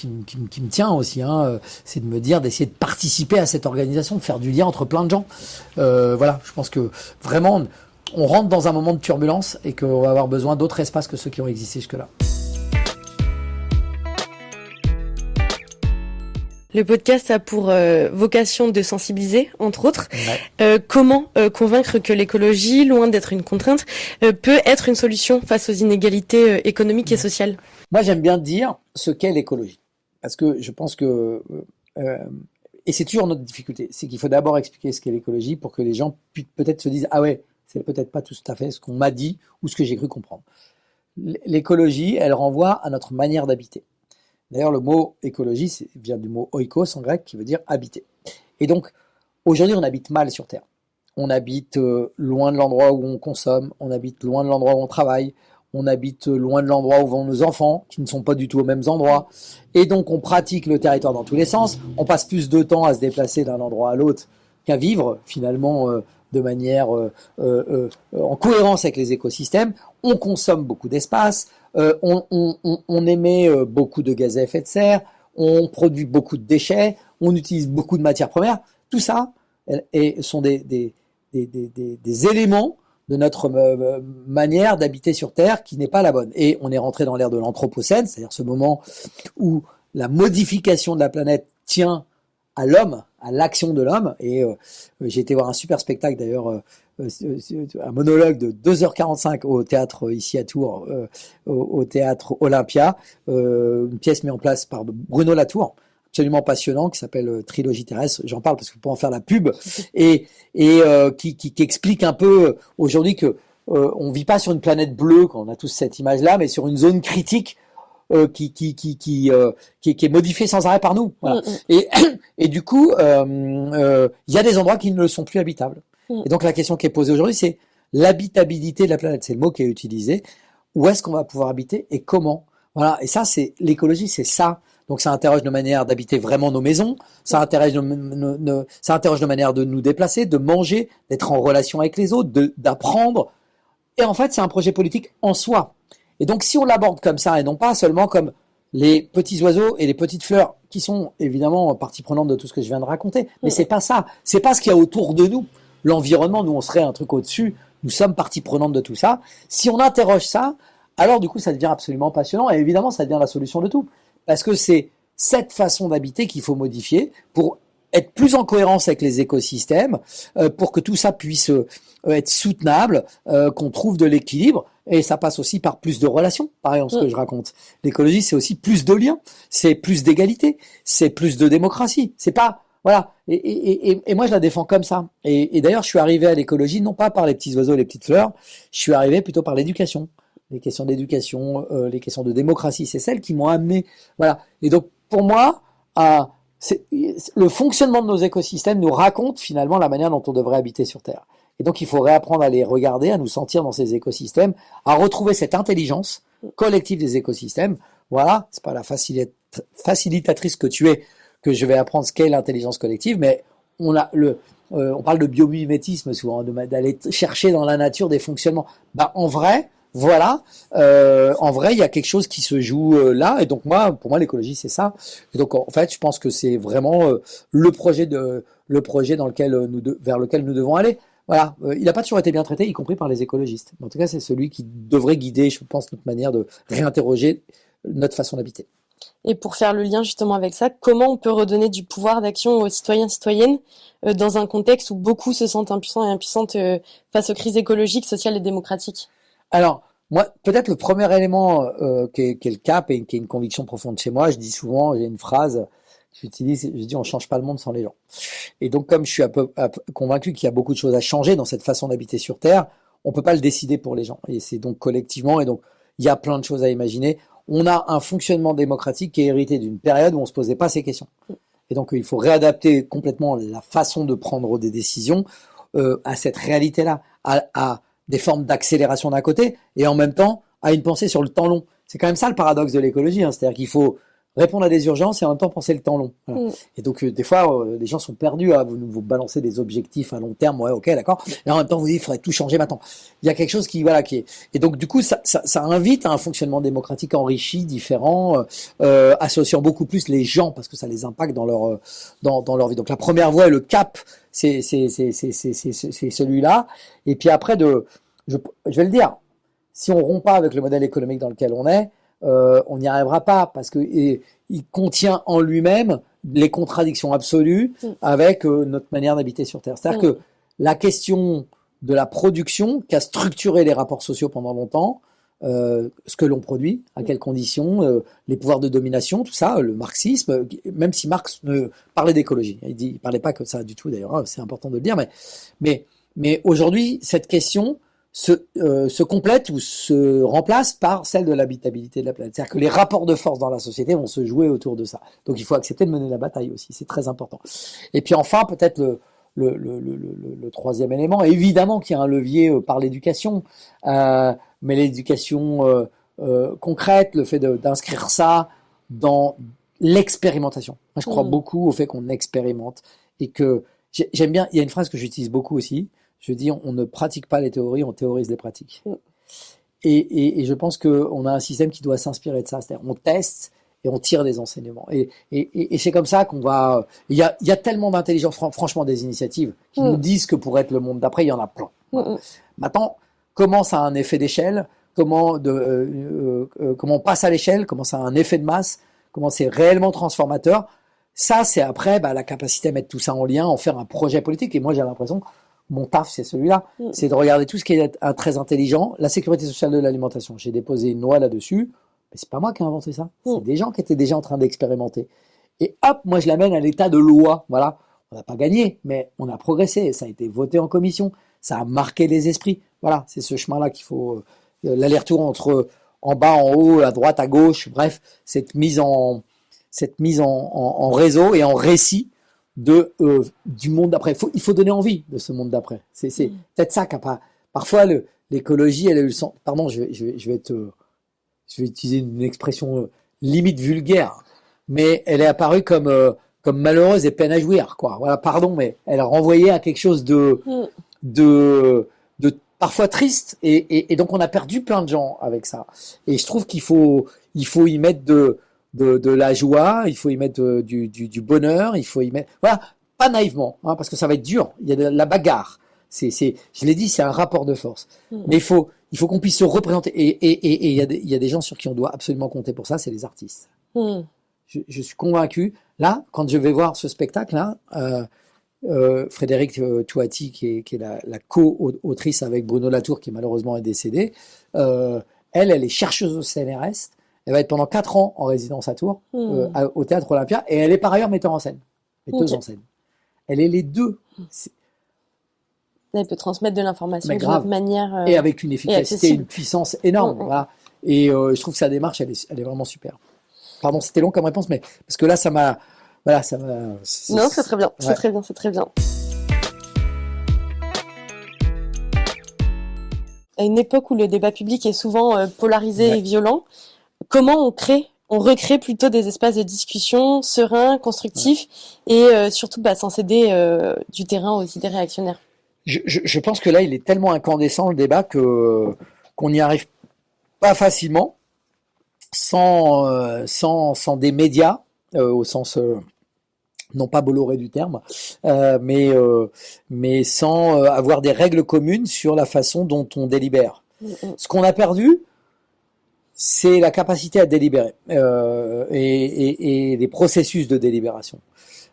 B: tient aussi, hein, c'est de me dire d'essayer de participer à cette organisation, de faire du lien entre plein de gens. Voilà, je pense que vraiment on rentre dans un moment de turbulence et qu'on va avoir besoin d'autres espaces que ceux qui ont existé jusque-là.
A: Le podcast a pour vocation de sensibiliser, entre autres.
B: Ouais.
A: Comment convaincre que l'écologie, loin d'être une contrainte, peut être une solution face aux inégalités économiques et sociales?
B: Moi, j'aime bien dire ce qu'est l'écologie. Parce que je pense que... et c'est toujours notre difficulté. C'est qu'il faut d'abord expliquer ce qu'est l'écologie pour que les gens peut-être se disent « Ah ouais, c'est peut-être pas tout à fait ce qu'on m'a dit ou ce que j'ai cru comprendre. » L'écologie, elle renvoie à notre manière d'habiter. D'ailleurs, le mot écologie vient du mot oikos en grec qui veut dire habiter. Et donc, aujourd'hui, on habite mal sur Terre. On habite loin de l'endroit où on consomme, on habite loin de l'endroit où on travaille, on habite loin de l'endroit où vont nos enfants, qui ne sont pas du tout aux mêmes endroits. Et donc, on pratique le territoire dans tous les sens. On passe plus de temps à se déplacer d'un endroit à l'autre qu'à vivre, finalement, de manière en cohérence avec les écosystèmes. On consomme beaucoup d'espace. On émet beaucoup de gaz à effet de serre, on produit beaucoup de déchets, on utilise beaucoup de matières premières. Tout ça sont des éléments de notre manière d'habiter sur Terre qui n'est pas la bonne. Et on est rentré dans l'ère de l'anthropocène, c'est-à-dire ce moment où la modification de la planète tient à l'homme, à l'action de l'homme. Et j'ai été voir un super spectacle d'ailleurs, un monologue de 2h45 au théâtre ici à Tours, au théâtre Olympia, une pièce mise en place par Bruno Latour, absolument passionnant, qui s'appelle Trilogie terrestre. J'en parle parce que pour en faire la pub, et qui explique un peu aujourd'hui que on vit pas sur une planète bleue, quand on a tous cette image-là, mais sur une zone critique qui est modifiée sans arrêt par nous. Voilà. Et du coup, il y a des endroits qui ne sont plus habitables. Et donc la question qui est posée aujourd'hui, c'est l'habitabilité de la planète. C'est le mot qui est utilisé. Où est-ce qu'on va pouvoir habiter et comment? Voilà. Et ça, c'est l'écologie, c'est ça. Donc ça interroge nos manières d'habiter vraiment nos maisons. Ça interroge nos manières de nous déplacer, de manger, d'être en relation avec les autres, d'apprendre. Et en fait, c'est un projet politique en soi. Et donc, si on l'aborde comme ça et non pas seulement comme les petits oiseaux et les petites fleurs, qui sont évidemment partie prenante de tout ce que je viens de raconter, mais c'est pas ça. C'est pas ce qu'il y a autour de nous. L'environnement, nous, on serait un truc au-dessus. Nous sommes partie prenante de tout ça. Si on interroge ça, alors du coup, ça devient absolument passionnant. Et évidemment, ça devient la solution de tout. Parce que c'est cette façon d'habiter qu'il faut modifier pour être plus en cohérence avec les écosystèmes, pour que tout ça puisse être soutenable, qu'on trouve de l'équilibre. Et ça passe aussi par plus de relations, par exemple, ce que je raconte. L'écologie, c'est aussi plus de liens, c'est plus d'égalité, c'est plus de démocratie. C'est pas, voilà. Et moi, je la défends comme ça. Et d'ailleurs, je suis arrivé à l'écologie, non pas par les petits oiseaux et les petites fleurs, je suis arrivé plutôt par l'éducation. Les questions d'éducation, les questions de démocratie, c'est celles qui m'ont amené, voilà. Et donc, pour moi, le fonctionnement de nos écosystèmes nous raconte finalement la manière dont on devrait habiter sur Terre. Et donc, il faut réapprendre à les regarder, à nous sentir dans ces écosystèmes, à retrouver cette intelligence collective des écosystèmes. Voilà, c'est pas la facilitatrice que tu es que je vais apprendre ce qu'est l'intelligence collective, mais on parle de biomimétisme souvent, d'aller chercher dans la nature des fonctionnements. Bah, en vrai, voilà, en vrai, il y a quelque chose qui se joue là, et donc pour moi, l'écologie, c'est ça. Et donc, en fait, je pense que c'est vraiment le projet vers lequel nous devons aller. Voilà, il n'a pas toujours été bien traité, y compris par les écologistes. Mais en tout cas, c'est celui qui devrait guider, je pense, notre manière de réinterroger notre façon d'habiter.
A: Et pour faire le lien justement avec ça, comment on peut redonner du pouvoir d'action aux citoyens et citoyennes dans un contexte où beaucoup se sentent impuissants et impuissantes face aux crises écologiques, sociales et démocratiques?
B: Alors, moi, peut-être le premier élément qui est le cap et qui est une conviction profonde chez moi, je dis souvent, j'ai une phrase que j'utilise, je dis on change pas le monde sans les gens. Et donc, comme je suis un peu convaincu qu'il y a beaucoup de choses à changer dans cette façon d'habiter sur Terre, on peut pas le décider pour les gens. Et c'est donc collectivement, et donc il y a plein de choses à imaginer. On a un fonctionnement démocratique qui est hérité d'une période où on se posait pas ces questions. Et donc, il faut réadapter complètement la façon de prendre des décisions à cette réalité-là, à des formes d'accélération d'un côté, et en même temps à une pensée sur le temps long. C'est quand même ça le paradoxe de l'écologie, hein. C'est-à-dire qu'il faut répondre à des urgences et en même temps penser le temps long. Voilà. Et donc, des fois, les gens sont perdus à vous balancer des objectifs à long terme. Ouais, ok, d'accord. Et en même temps, vous dites, il faudrait tout changer maintenant. Il y a quelque chose qui est. Et donc, du coup, ça invite à un fonctionnement démocratique enrichi, différent, associant beaucoup plus les gens parce que ça les impacte dans leur vie. Donc, la première voie et le cap, c'est celui-là. Et puis après, je vais le dire, si on rompt pas avec le modèle économique dans lequel on est, on n'y arrivera pas parce que il contient en lui-même les contradictions absolues avec notre manière d'habiter sur Terre. C'est-à-dire que la question de la production qui a structuré les rapports sociaux pendant longtemps, ce que l'on produit, à quelles conditions, les pouvoirs de domination, tout ça, le marxisme, même si Marx ne parlait d'écologie, il parlait pas que ça du tout d'ailleurs, c'est important de le dire, mais aujourd'hui cette question se complète ou se remplace par celle de l'habitabilité de la planète. C'est-à-dire que les rapports de force dans la société vont se jouer autour de ça. Donc il faut accepter de mener la bataille aussi, c'est très important. Et puis enfin, peut-être le troisième élément, évidemment qu'il y a un levier par l'éducation, mais l'éducation concrète, le fait d'inscrire ça dans l'expérimentation. Moi, je crois beaucoup au fait qu'on expérimente et que j'aime bien, il y a une phrase que j'utilise beaucoup aussi, je dis on ne pratique pas les théories, on théorise les pratiques. Et je pense qu'on a un système qui doit s'inspirer de ça, c'est-à-dire on teste et on tire des enseignements. Et c'est comme ça qu'on va... Il y a tellement d'intelligence, franchement, des initiatives qui nous disent que pour être le monde d'après, il y en a plein. Maintenant, comment ça a un effet d'échelle, comment on passe à l'échelle, comment ça a un effet de masse, comment c'est réellement transformateur, ça, c'est après la capacité à mettre tout ça en lien, en faire un projet politique. Et moi, j'ai l'impression... Mon taf, c'est celui-là, c'est de regarder tout ce qui est très intelligent. La sécurité sociale de l'alimentation, j'ai déposé une loi là-dessus, mais c'est pas moi qui ai inventé ça, c'est des gens qui étaient déjà en train d'expérimenter. Et hop, moi je l'amène à l'état de loi, voilà. On n'a pas gagné, mais on a progressé, ça a été voté en commission, ça a marqué les esprits. Voilà, c'est ce chemin-là qu'il faut, l'aller-retour entre en bas, en haut, à droite, à gauche, bref, cette mise en réseau et en récit du monde d'après. Il faut donner envie de ce monde d'après. C'est peut-être ça qu'a pas. Parfois, l'écologie, elle a eu le sens. Pardon, je vais utiliser une expression limite vulgaire, mais elle est apparue comme malheureuse et peine à jouir, quoi. Voilà, pardon, mais elle a renvoyé à quelque chose de parfois triste, et donc on a perdu plein de gens avec ça. Et je trouve qu'il faut y mettre de la joie, il faut y mettre du bonheur, il faut y mettre, voilà, pas naïvement, hein, parce que ça va être dur, il y a de la bagarre, je l'ai dit, c'est un rapport de force, mais il faut qu'on puisse se représenter, et il y a des gens sur qui on doit absolument compter pour ça, c'est les artistes. Je suis convaincu, là, quand je vais voir ce spectacle-là, Frédéric Touati, qui est la co-autrice avec Bruno Latour, qui malheureusement est décédé, elle est chercheuse au CNRS. Elle va être pendant 4 ans en résidence à Tours, au Théâtre Olympia, et elle est par ailleurs metteuse en scène. En scène. Elle est les deux.
C: Elle peut transmettre de l'information d'une autre manière.
B: Et avec une efficacité, une puissance énorme. Voilà. Et je trouve que sa démarche, elle est vraiment super. Pardon, c'était long comme réponse, mais parce que là, ça m'a... Voilà, ça m'a...
C: Non, c'est très bien, ouais. C'est très bien. À une époque où le débat public est souvent polarisé et violent, comment on recrée plutôt des espaces de discussion sereins, constructifs et surtout sans céder du terrain aux idées réactionnaires.
B: Je pense que là, il est tellement incandescent le débat qu'on n'y arrive pas facilement sans des médias au sens non pas Bolloré du terme, mais sans avoir des règles communes sur la façon dont on délibère. Ce qu'on a perdu, c'est la capacité à délibérer et les processus de délibération.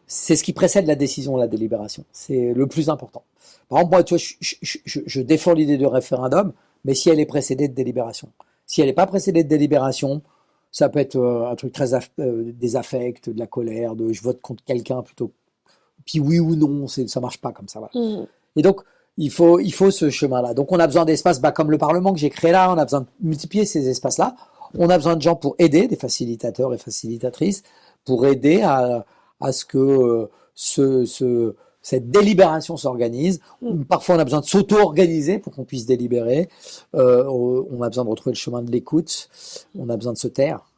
B: C'est ce qui précède la décision, la délibération. C'est le plus important. Par exemple, moi, tu vois, je défends l'idée de référendum, mais si elle est précédée de délibération. Si elle n'est pas précédée de délibération, ça peut être un truc très des affects, de la colère, je vote contre quelqu'un plutôt. Puis oui ou non, ça marche pas comme ça. Voilà. Et donc, il faut ce chemin-là. Donc, on a besoin d'espaces, comme le Parlement que j'ai créé là, on a besoin de multiplier ces espaces-là. On a besoin de gens pour aider, des facilitateurs et facilitatrices, pour aider à ce que cette délibération s'organise. Parfois, on a besoin de s'auto-organiser pour qu'on puisse délibérer. On a besoin de retrouver le chemin de l'écoute. On a besoin de se taire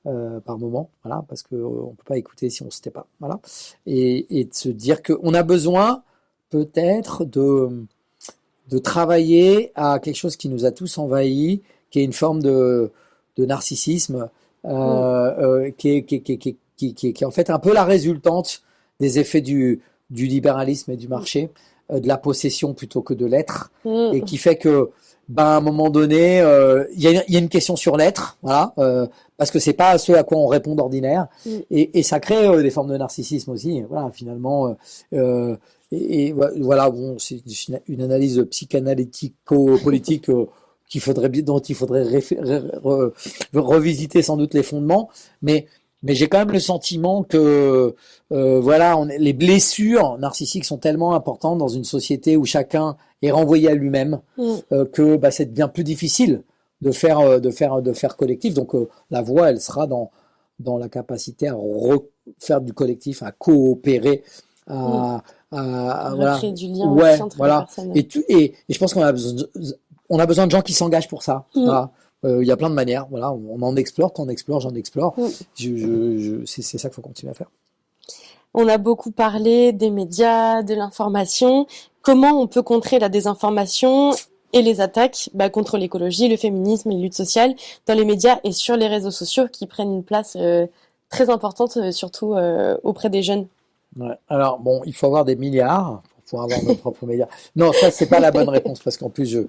B: par moment, voilà, parce que on peut pas écouter si on se tait pas, voilà. Et de se dire qu'on a besoin peut-être de travailler à quelque chose qui nous a tous envahis, qui est une forme de narcissisme, qui est en fait un peu la résultante des effets du libéralisme et du marché, de la possession plutôt que de l'être, et qui fait que, à un moment donné, il y a une question sur l'être, voilà, parce que c'est pas ce à quoi on répond d'ordinaire, et ça crée des formes de narcissisme aussi, voilà, finalement, voilà, bon, c'est une analyse psychanalytico-politique dont il faudrait revisiter sans doute les fondements, mais j'ai quand même le sentiment que voilà, les blessures narcissiques sont tellement importantes dans une société où chacun est renvoyé à lui-même que c'est bien plus difficile de faire collectif. Donc la voix, elle sera dans la capacité à refaire du collectif, à coopérer, à voilà,
C: créer du lien aussi entre
B: voilà.
C: les personnes.
B: Et je pense qu'on a besoin de gens qui s'engagent pour ça. Voilà. Il y a plein de manières, voilà, on en explore, t'en explores, j'en explore. C'est ça qu'il faut continuer à faire.
C: On a beaucoup parlé des médias, de l'information. Comment on peut contrer la désinformation et les attaques contre l'écologie, le féminisme et les luttes sociales dans les médias et sur les réseaux sociaux qui prennent une place très importante, surtout auprès des jeunes?
B: Ouais. Alors bon, il faut avoir des milliards pour avoir nos propres médias. Non, ça c'est pas la bonne réponse parce qu'en plus je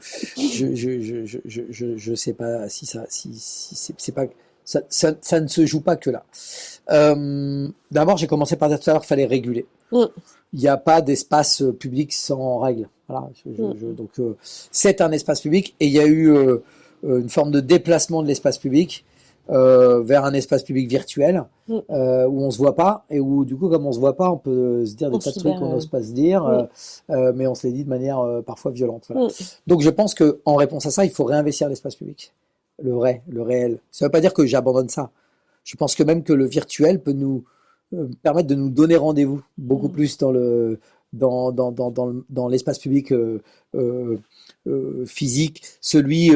B: sais pas si c'est pas ça ne se joue pas que là. D'abord, j'ai commencé par dire tout à l'heure qu'il fallait réguler. Il n'y a pas d'espace public sans règles. Voilà. Donc c'est un espace public et il y a eu une forme de déplacement de l'espace public vers un espace public virtuel où on se voit pas et où du coup comme on se voit pas on peut se dire des tas de trucs qu'on n'ose pas se dire mais on se les dit de manière parfois violente, voilà. Donc je pense que en réponse à ça il faut réinvestir l'espace public, le réel. Ça veut pas dire que j'abandonne ça, je pense que même que le virtuel peut nous permettre de nous donner rendez-vous beaucoup plus dans l'espace public physique, celui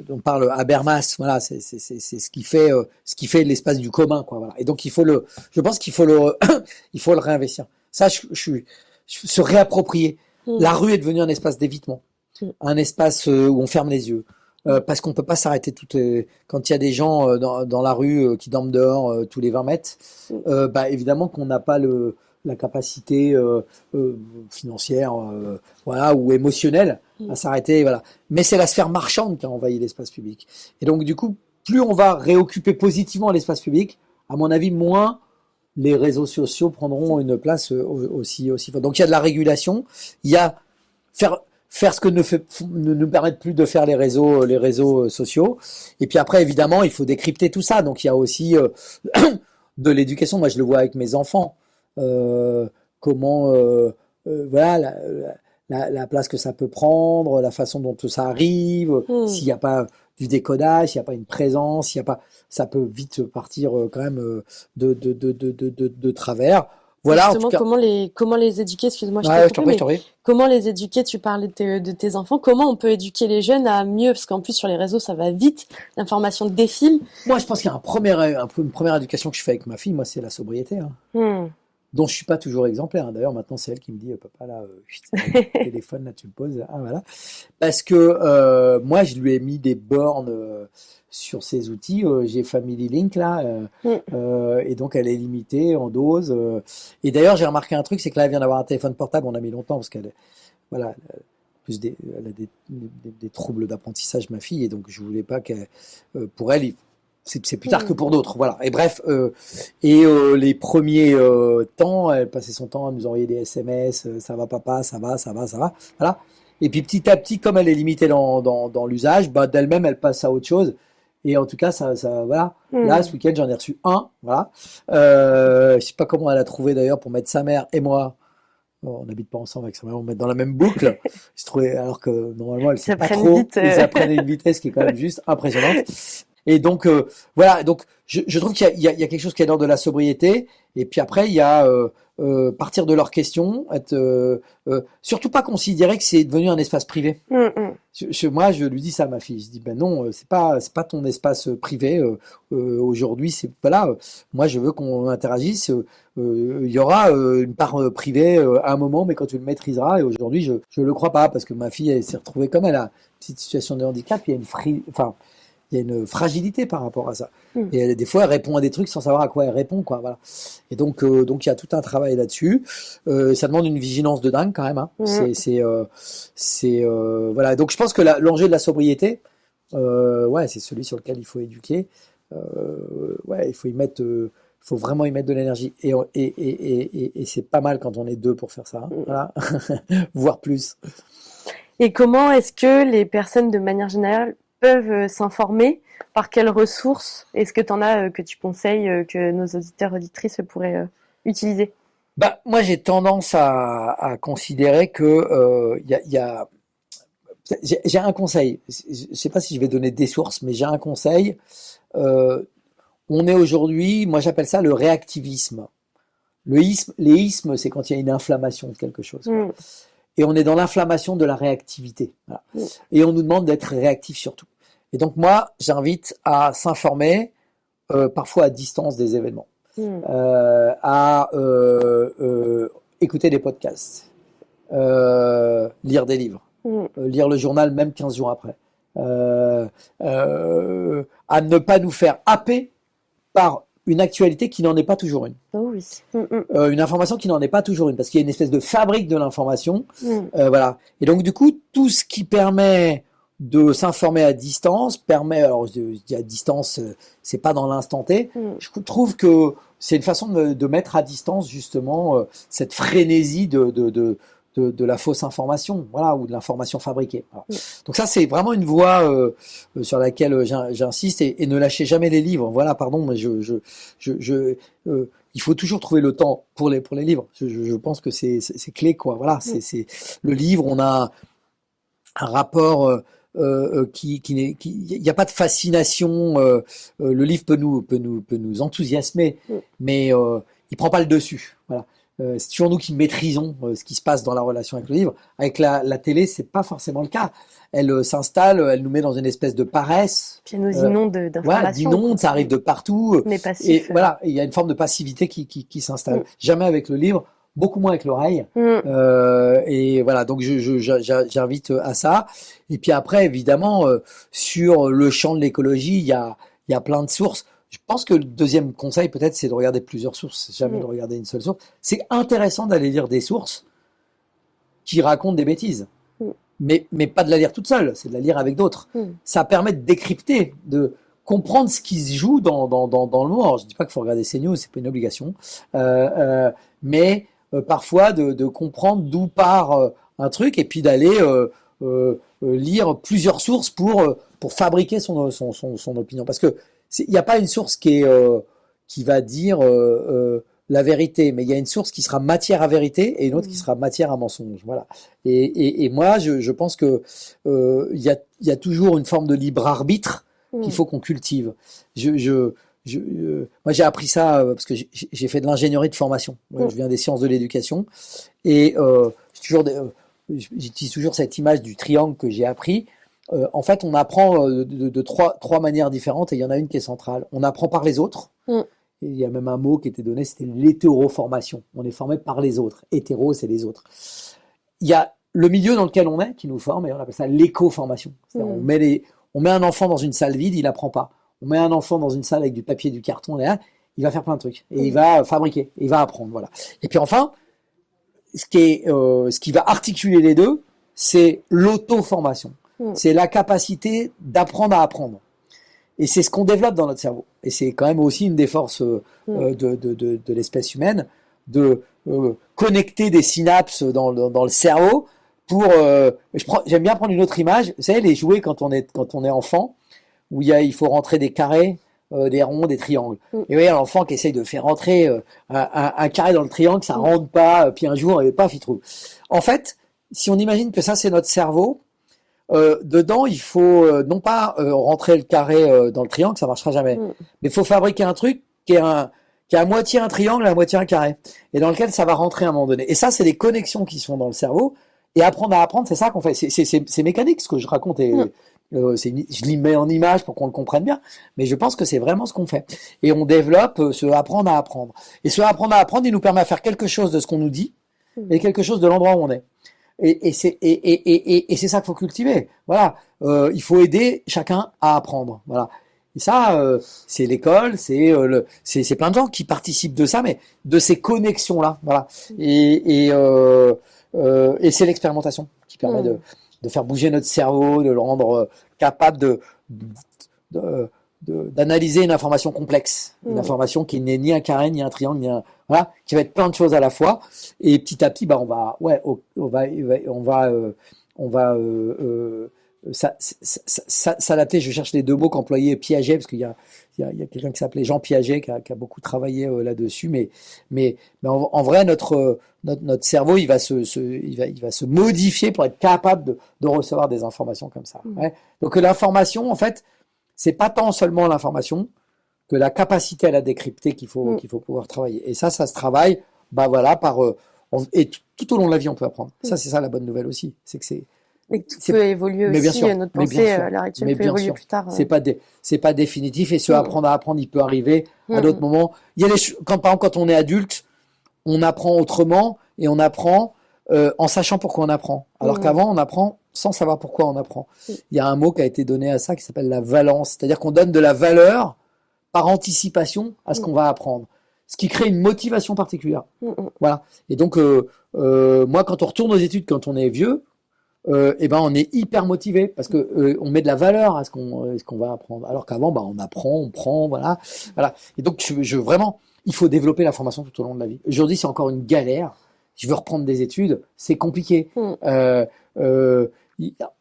B: on parle Habermas, voilà, c'est ce qui fait l'espace du commun, quoi, voilà. Et donc je pense qu'il faut le réinvestir. Ça, se réapproprier. La rue est devenue un espace d'évitement, un espace où on ferme les yeux, parce qu'on peut pas s'arrêter quand il y a des gens dans la rue qui dorment dehors tous les 20 mètres, évidemment qu'on n'a pas la capacité financière, voilà, ou émotionnelle à s'arrêter, voilà. Mais c'est la sphère marchande qui a envahi l'espace public. Et donc du coup, plus on va réoccuper positivement l'espace public, à mon avis, moins les réseaux sociaux prendront une place aussi forte. Donc il y a de la régulation, il y a faire ce que ne nous permettent plus de faire les réseaux sociaux. Et puis après, évidemment, il faut décrypter tout ça. Donc il y a aussi de l'éducation. Moi, je le vois avec mes enfants. Comment voilà la place que ça peut prendre, la façon dont tout ça arrive, s'il n'y a pas du décodage, s'il n'y a pas une présence, s'il y a pas, ça peut vite partir quand même de travers. Voilà.
C: Justement,
B: en tout cas,
C: comment les éduquer, excuse-moi,
B: je t'en prie.
C: Comment les éduquer? Tu parlais de tes enfants. Comment on peut éduquer les jeunes à mieux, parce qu'en plus sur les réseaux ça va vite, l'information défile.
B: Moi, je pense qu'il y a une première éducation que je fais avec ma fille. Moi, c'est la sobriété. Dont je suis pas toujours exemplaire. D'ailleurs, maintenant, c'est elle qui me dit, papa, là, téléphone, là, tu me poses. Ah, voilà. Parce que moi, je lui ai mis des bornes sur ces outils. J'ai Family Link, là, et donc elle est limitée en dose. Et d'ailleurs, j'ai remarqué un truc, c'est que là, elle vient d'avoir un téléphone portable. On a mis longtemps parce qu'elle, voilà, elle a des troubles d'apprentissage, ma fille, et donc je voulais pas qu'elle, pour elle, c'est plus tard que pour d'autres, voilà. Et bref, les premiers temps, elle passait son temps à nous envoyer des SMS, ça va papa, ça va, voilà. Et puis petit à petit, comme elle est limitée dans l'usage, d'elle-même, elle passe à autre chose. Et en tout cas, ça voilà. Là, ce week-end, j'en ai reçu un, voilà. Je sais pas comment elle a trouvé d'ailleurs pour mettre sa mère et moi. On n'habite pas ensemble avec sa mère, on met dans la même boucle. Je trouvais, alors que normalement, elle sait pas trop. Ils apprennent à une vitesse qui est quand même juste impressionnante. Et donc voilà, donc je trouve qu'il y a quelque chose qui est dans de la sobriété. Et puis après, il y a partir de leurs questions, être surtout pas considérer que c'est devenu un espace privé. Moi, je lui dis ça à ma fille. Je dis ben non, c'est pas ton espace privé. Aujourd'hui, c'est voilà. Moi, je veux qu'on interagisse. Il y aura une part privée à un moment, mais quand tu le maîtriseras. Et aujourd'hui, je le crois pas parce que ma fille, elle s'est retrouvée comme elle a une petite situation de handicap. Il y a une fragilité par rapport à ça. Et des fois, elle répond à des trucs sans savoir à quoi elle répond, quoi. Voilà. Et donc il y a tout un travail là-dessus. Ça demande une vigilance de dingue quand même. Hein. Voilà. Donc je pense que l'enjeu de la sobriété, ouais, c'est celui sur lequel il faut éduquer. Ouais, il faut vraiment y mettre de l'énergie. Et c'est pas mal quand on est deux pour faire ça. Hein. Voilà. Voire plus.
C: Et comment est-ce que les personnes, de manière générale, peuvent s'informer? Par quelles ressources est-ce que tu en as que tu conseilles que nos auditeurs auditrices pourraient utiliser?
B: Bah, moi, j'ai tendance à considérer que j'ai un conseil. Je sais pas si je vais donner des sources, mais j'ai un conseil. On est aujourd'hui, moi j'appelle ça le réactivisme. Les ismes, c'est quand il y a une inflammation de quelque chose. Et on est dans l'inflammation de la réactivité. Voilà. Et on nous demande d'être réactif surtout. Et donc moi, j'invite à s'informer, parfois à distance des événements, à écouter des podcasts, lire des livres, lire le journal même 15 jours après, à ne pas nous faire happer par une actualité qui n'en est pas toujours une.
C: Oh oui.
B: Une information qui n'en est pas toujours une, parce qu'il y a une espèce de fabrique de l'information. Voilà. Et donc, du coup, tout ce qui permet de s'informer à distance alors je dis à distance, c'est pas dans l'instant T. Je trouve que c'est une façon de mettre à distance, justement, cette frénésie de la fausse information, voilà, ou de l'information fabriquée. Voilà. Donc ça, c'est vraiment une voie sur laquelle j'insiste, et ne lâchez jamais les livres. Voilà, pardon, mais il faut toujours trouver le temps pour les livres. Je pense que c'est clé, quoi. Voilà, c'est le livre. On a un rapport il n'y a pas de fascination. Le livre peut nous enthousiasmer, mais il prend pas le dessus. Voilà. C'est toujours nous qui maîtrisons ce qui se passe dans la relation avec le livre. Avec la télé, c'est pas forcément le cas. Elle s'installe, elle nous met dans une espèce de paresse.
C: Puis elle nous inonde d'informations.
B: Voilà, d'inonde, ça arrive de partout.
C: On est passif.
B: Et voilà, il y a une forme de passivité qui s'installe. Jamais avec le livre, beaucoup moins avec l'oreille. Et voilà, donc j'invite à ça. Et puis après, évidemment, sur le champ de l'écologie, il y a plein de sources. Je pense que le deuxième conseil, peut-être, c'est de regarder plusieurs sources, jamais de regarder une seule source. C'est intéressant d'aller lire des sources qui racontent des bêtises, mais pas de la lire toute seule, c'est de la lire avec d'autres. Ça permet de décrypter, de comprendre ce qui se joue dans le monde. Alors, je dis pas qu'il faut regarder CNews, c'est pas une obligation, mais parfois de comprendre d'où part un truc, et puis d'aller lire plusieurs sources pour fabriquer son opinion. Parce que il n'y a pas une source qui va dire la vérité, mais il y a une source qui sera matière à vérité et une autre qui sera matière à mensonge. Voilà. Et moi, je pense que il y a toujours une forme de libre arbitre qu'il faut qu'on cultive. Moi, j'ai appris ça parce que j'ai fait de l'ingénierie de formation. Je viens des sciences de l'éducation, et j'utilise toujours cette image du triangle que j'ai appris. En fait, on apprend de trois manières différentes, et il y en a une qui est centrale. On apprend par les autres. Et il y a même un mot qui était donné, c'était l'hétéroformation. On est formé par les autres. Hétéro, c'est les autres. Il y a le milieu dans lequel on est qui nous forme, et on appelle ça l'éco-formation. On met un enfant dans une salle vide, il apprend pas. On met un enfant dans une salle avec du papier, du carton, là, il va faire plein de trucs. Et il va fabriquer, il va apprendre. Voilà. Et puis enfin, ce qui va articuler les deux, c'est l'auto-formation. C'est la capacité d'apprendre à apprendre. Et c'est ce qu'on développe dans notre cerveau. Et c'est quand même aussi une des forces de l'espèce humaine, de connecter des synapses dans le cerveau pour... j'aime bien prendre une autre image. Vous savez, les jouets quand on est enfant, où il faut rentrer des carrés, des ronds, des triangles. Et vous voyez, l'enfant qui essaye de faire rentrer un carré dans le triangle, ça rentre pas, puis un jour, paf, il trouve. En fait, si on imagine que ça, c'est notre cerveau, dedans, il faut non pas rentrer le carré dans le triangle, ça marchera jamais, mais il faut fabriquer un truc qui est à moitié un triangle, à moitié un carré, et dans lequel ça va rentrer à un moment donné. Et ça, c'est des connexions qui sont dans le cerveau. Et apprendre à apprendre, c'est ça qu'on fait. C'est mécanique ce que je raconte. Et, je l'y mets en image pour qu'on le comprenne bien, mais je pense que c'est vraiment ce qu'on fait. Et on développe ce apprendre à apprendre. Et ce apprendre à apprendre, il nous permet de faire quelque chose de ce qu'on nous dit et quelque chose de l'endroit où on est. Et c'est ça qu'il faut cultiver. Voilà, il faut aider chacun à apprendre. Voilà. Et ça, c'est l'école, c'est plein de gens qui participent de ça, mais de ces connexions-là. Voilà. Et c'est l'expérimentation qui permet de faire bouger notre cerveau, de le rendre capable d'analyser une information complexe, une information qui n'est ni un carré, ni un triangle, ni un, voilà, qui va être plein de choses à la fois. Et petit à petit, bah, on va s'adapter. Je cherche les deux mots qu'employait Piaget, parce qu'il y a quelqu'un qui s'appelait Jean Piaget qui a beaucoup travaillé là-dessus, mais en vrai, notre cerveau, il va se modifier pour être capable de recevoir des informations comme ça. Ouais. Donc l'information, en fait, c'est pas tant seulement l'information que la capacité à la décrypter qu'il faut pouvoir travailler. Et ça se travaille, bah voilà, et tout au long de la vie, on peut apprendre. Ça, c'est ça la bonne nouvelle aussi, c'est que
C: et que tout peut évoluer
B: mais bien
C: aussi,
B: sûr,
C: notre pensée à l'heure actuelle peut évoluer plus tard.
B: C'est pas définitif, et ce apprendre à apprendre, il peut arriver à d'autres moments. Il y a par exemple, quand on est adulte, on apprend autrement, et on apprend en sachant pourquoi on apprend. Alors qu'avant, on apprend sans savoir pourquoi on apprend. Il y a un mot qui a été donné à ça qui s'appelle la valence, c'est-à-dire qu'on donne de la valeur par anticipation à ce qu'on va apprendre, ce qui crée une motivation particulière. Voilà. Et donc, moi, quand on retourne aux études, quand on est vieux, et ben on est hyper motivé parce que on met de la valeur à ce qu'on va apprendre. Alors qu'avant, bah on apprend, on prend, voilà. Et donc, vraiment, il faut développer la formation tout au long de la vie. Aujourd'hui, c'est encore une galère. Je veux reprendre des études, c'est compliqué.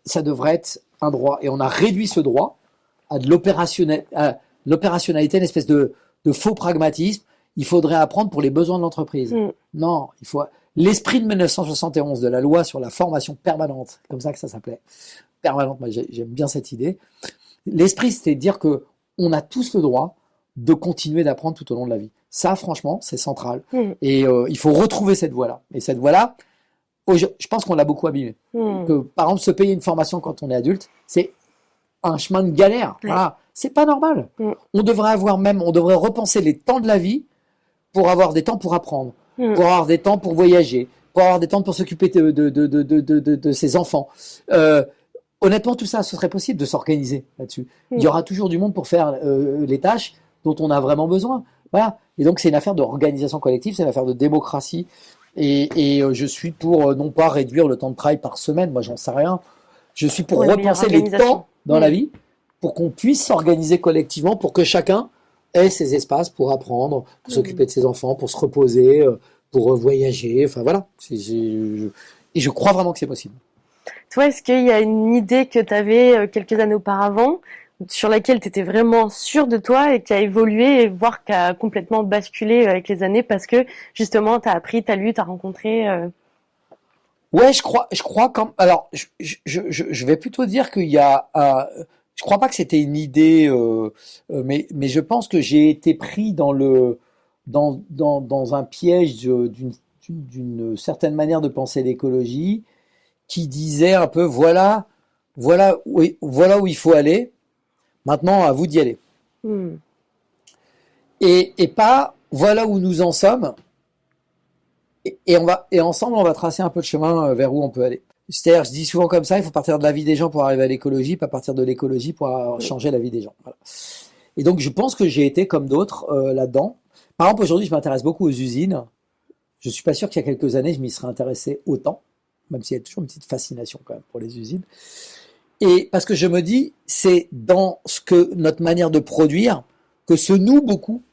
B: Ça devrait être un droit, et on a réduit ce droit à de l'opérationnalité, une espèce de faux pragmatisme. Il faudrait apprendre pour les besoins de l'entreprise. Non, il faut l'esprit de 1971 de la loi sur la formation permanente, comme ça que ça s'appelait, permanente. Moi, j'aime bien cette idée. L'esprit, c'était de dire que on a tous le droit de continuer d'apprendre tout au long de la vie. Ça, franchement, c'est central. Et il faut retrouver cette voie-là. Et cette voie-là, je pense qu'on l'a beaucoup abîmée. Que, par exemple, se payer une formation quand on est adulte, c'est un chemin de galère. Voilà. C'est pas normal. On devrait repenser les temps de la vie pour avoir des temps pour apprendre, pour avoir des temps pour voyager, pour avoir des temps pour s'occuper de ses enfants. Honnêtement, tout ça, ce serait possible de s'organiser là-dessus. Il y aura toujours du monde pour faire les tâches dont on a vraiment besoin. Voilà. Et donc, c'est une affaire d'organisation collective, c'est une affaire de démocratie. Et je suis pour non pas réduire le temps de travail par semaine, moi j'en sais rien. Je suis pour repenser les temps dans la vie, pour qu'on puisse s'organiser collectivement, pour que chacun ait ses espaces pour apprendre, pour s'occuper de ses enfants, pour se reposer, pour voyager. Enfin voilà. Et je crois vraiment que c'est possible.
C: Toi, est-ce qu'il y a une idée que tu avais quelques années auparavant, sur laquelle tu étais vraiment sûr de toi et qui a évolué, voire qui a complètement basculé avec les années parce que justement tu as appris, tu as lu, tu as rencontré
B: Ouais, je crois quand alors je vais plutôt dire qu'il y a je crois pas que c'était une idée mais je pense que j'ai été pris dans un piège d'une certaine manière de penser l'écologie qui disait un peu voilà où il faut aller. Maintenant, à vous d'y aller. Et pas, voilà où nous en sommes. Et ensemble, on va tracer un peu de chemin vers où on peut aller. C'est-à-dire, je dis souvent comme ça, il faut partir de la vie des gens pour arriver à l'écologie, pas partir de l'écologie pour changer la vie des gens. Voilà. Et donc, je pense que j'ai été comme d'autres là-dedans. Par exemple, aujourd'hui, je m'intéresse beaucoup aux usines. Je suis pas sûr qu'il y a quelques années, je m'y serais intéressé autant, même s'il y a toujours une petite fascination quand même pour les usines. Et parce que je me dis, c'est dans notre manière de produire que se nouent beaucoup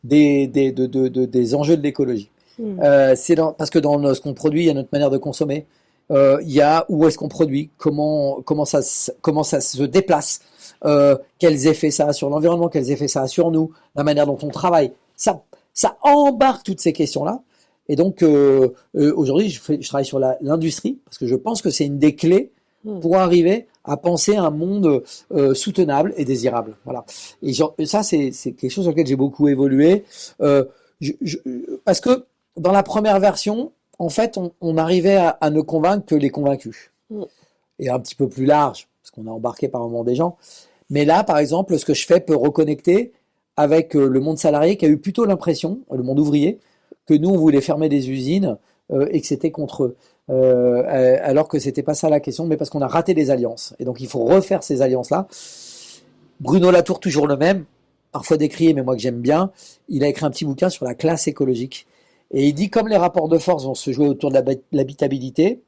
B: des enjeux de l'écologie. Parce que dans ce qu'on produit, il y a notre manière de consommer. Il y a où est-ce qu'on produit, comment ça se déplace, quels effets ça a sur l'environnement, quels effets ça a sur nous, la manière dont on travaille. Ça embarque toutes ces questions-là. Et donc aujourd'hui, je travaille sur l'industrie parce que je pense que c'est une des clés pour arriver à penser un monde soutenable et désirable. Voilà. Et ça, c'est quelque chose sur lequel j'ai beaucoup évolué. Parce que dans la première version, en fait, on arrivait à ne convaincre que les convaincus. Et un petit peu plus large, parce qu'on a embarqué par moment des gens. Mais là, par exemple, ce que je fais peut reconnecter avec le monde salarié qui a eu plutôt l'impression, le monde ouvrier, que nous, on voulait fermer des usines et que c'était contre eux. Alors que c'était pas ça la question, mais parce qu'on a raté des alliances. Et donc, il faut refaire ces alliances-là. Bruno Latour, toujours le même, parfois décrié, mais moi que j'aime bien, il a écrit un petit bouquin sur la classe écologique. Et il dit, comme les rapports de force vont se jouer autour de l'habitabilité,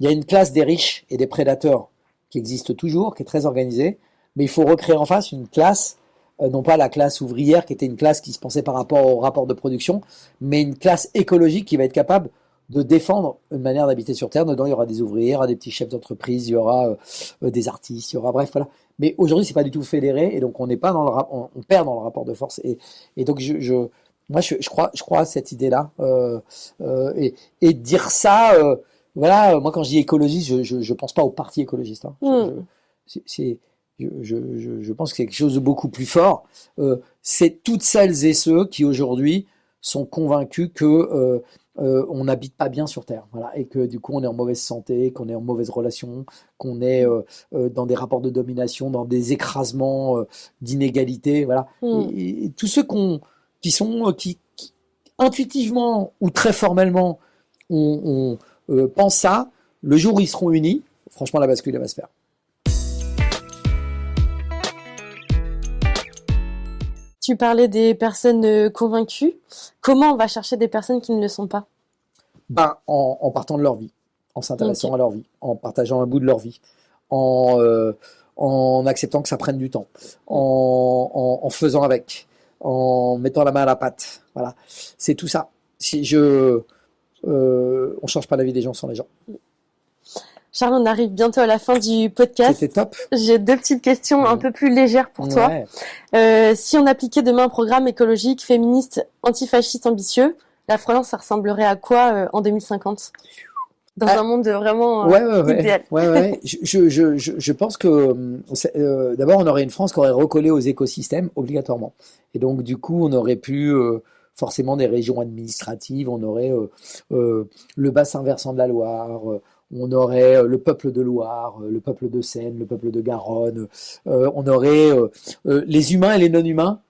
B: il y a une classe des riches et des prédateurs qui existe toujours, qui est très organisée, mais il faut recréer en face une classe, non pas la classe ouvrière qui était une classe qui se pensait par rapport au rapport de production, mais une classe écologique qui va être capable de défendre une manière d'habiter sur Terre. Dedans, il y aura des ouvriers, il y aura des petits chefs d'entreprise, il y aura des artistes, il y aura bref, voilà. Mais aujourd'hui, c'est pas du tout fédéré, et donc on n'est pas dans on perd dans le rapport de force. Et donc moi, je crois à cette idée-là, et dire ça. Voilà, moi quand je dis écologiste, je pense pas au parti écologiste. Hein. Je pense que c'est quelque chose de beaucoup plus fort. C'est toutes celles et ceux qui aujourd'hui sont convaincus que on n'habite pas bien sur Terre, voilà, et que du coup on est en mauvaise santé, qu'on est en mauvaise relation, qu'on est dans des rapports de domination, dans des écrasements d'inégalité, voilà. Et tous ceux qui intuitivement ou très formellement pensent ça, le jour où ils seront unis, franchement la bascule elle va se faire.
C: Tu parlais des personnes convaincues. Comment on va chercher des personnes qui ne le sont pas?
B: En partant de leur vie, en s'intéressant à leur vie, en partageant un bout de leur vie, en acceptant que ça prenne du temps, en faisant avec, en mettant la main à la pâte. Voilà, c'est tout ça. On change pas la vie des gens sans les gens.
C: Charles, on arrive bientôt à la fin du podcast.
B: C'était top.
C: J'ai deux petites questions un peu plus légères pour toi. Si on appliquait demain un programme écologique, féministe, antifasciste, ambitieux, la France, ça ressemblerait à quoi en 2050? Dans un monde vraiment idéal.
B: Je pense que d'abord, on aurait une France qui aurait recollé aux écosystèmes obligatoirement. Et donc, du coup, on aurait plus forcément des régions administratives, on aurait le bassin versant de la Loire, on aurait le peuple de Loire, le peuple de Seine, le peuple de Garonne, on aurait les humains et les non-humains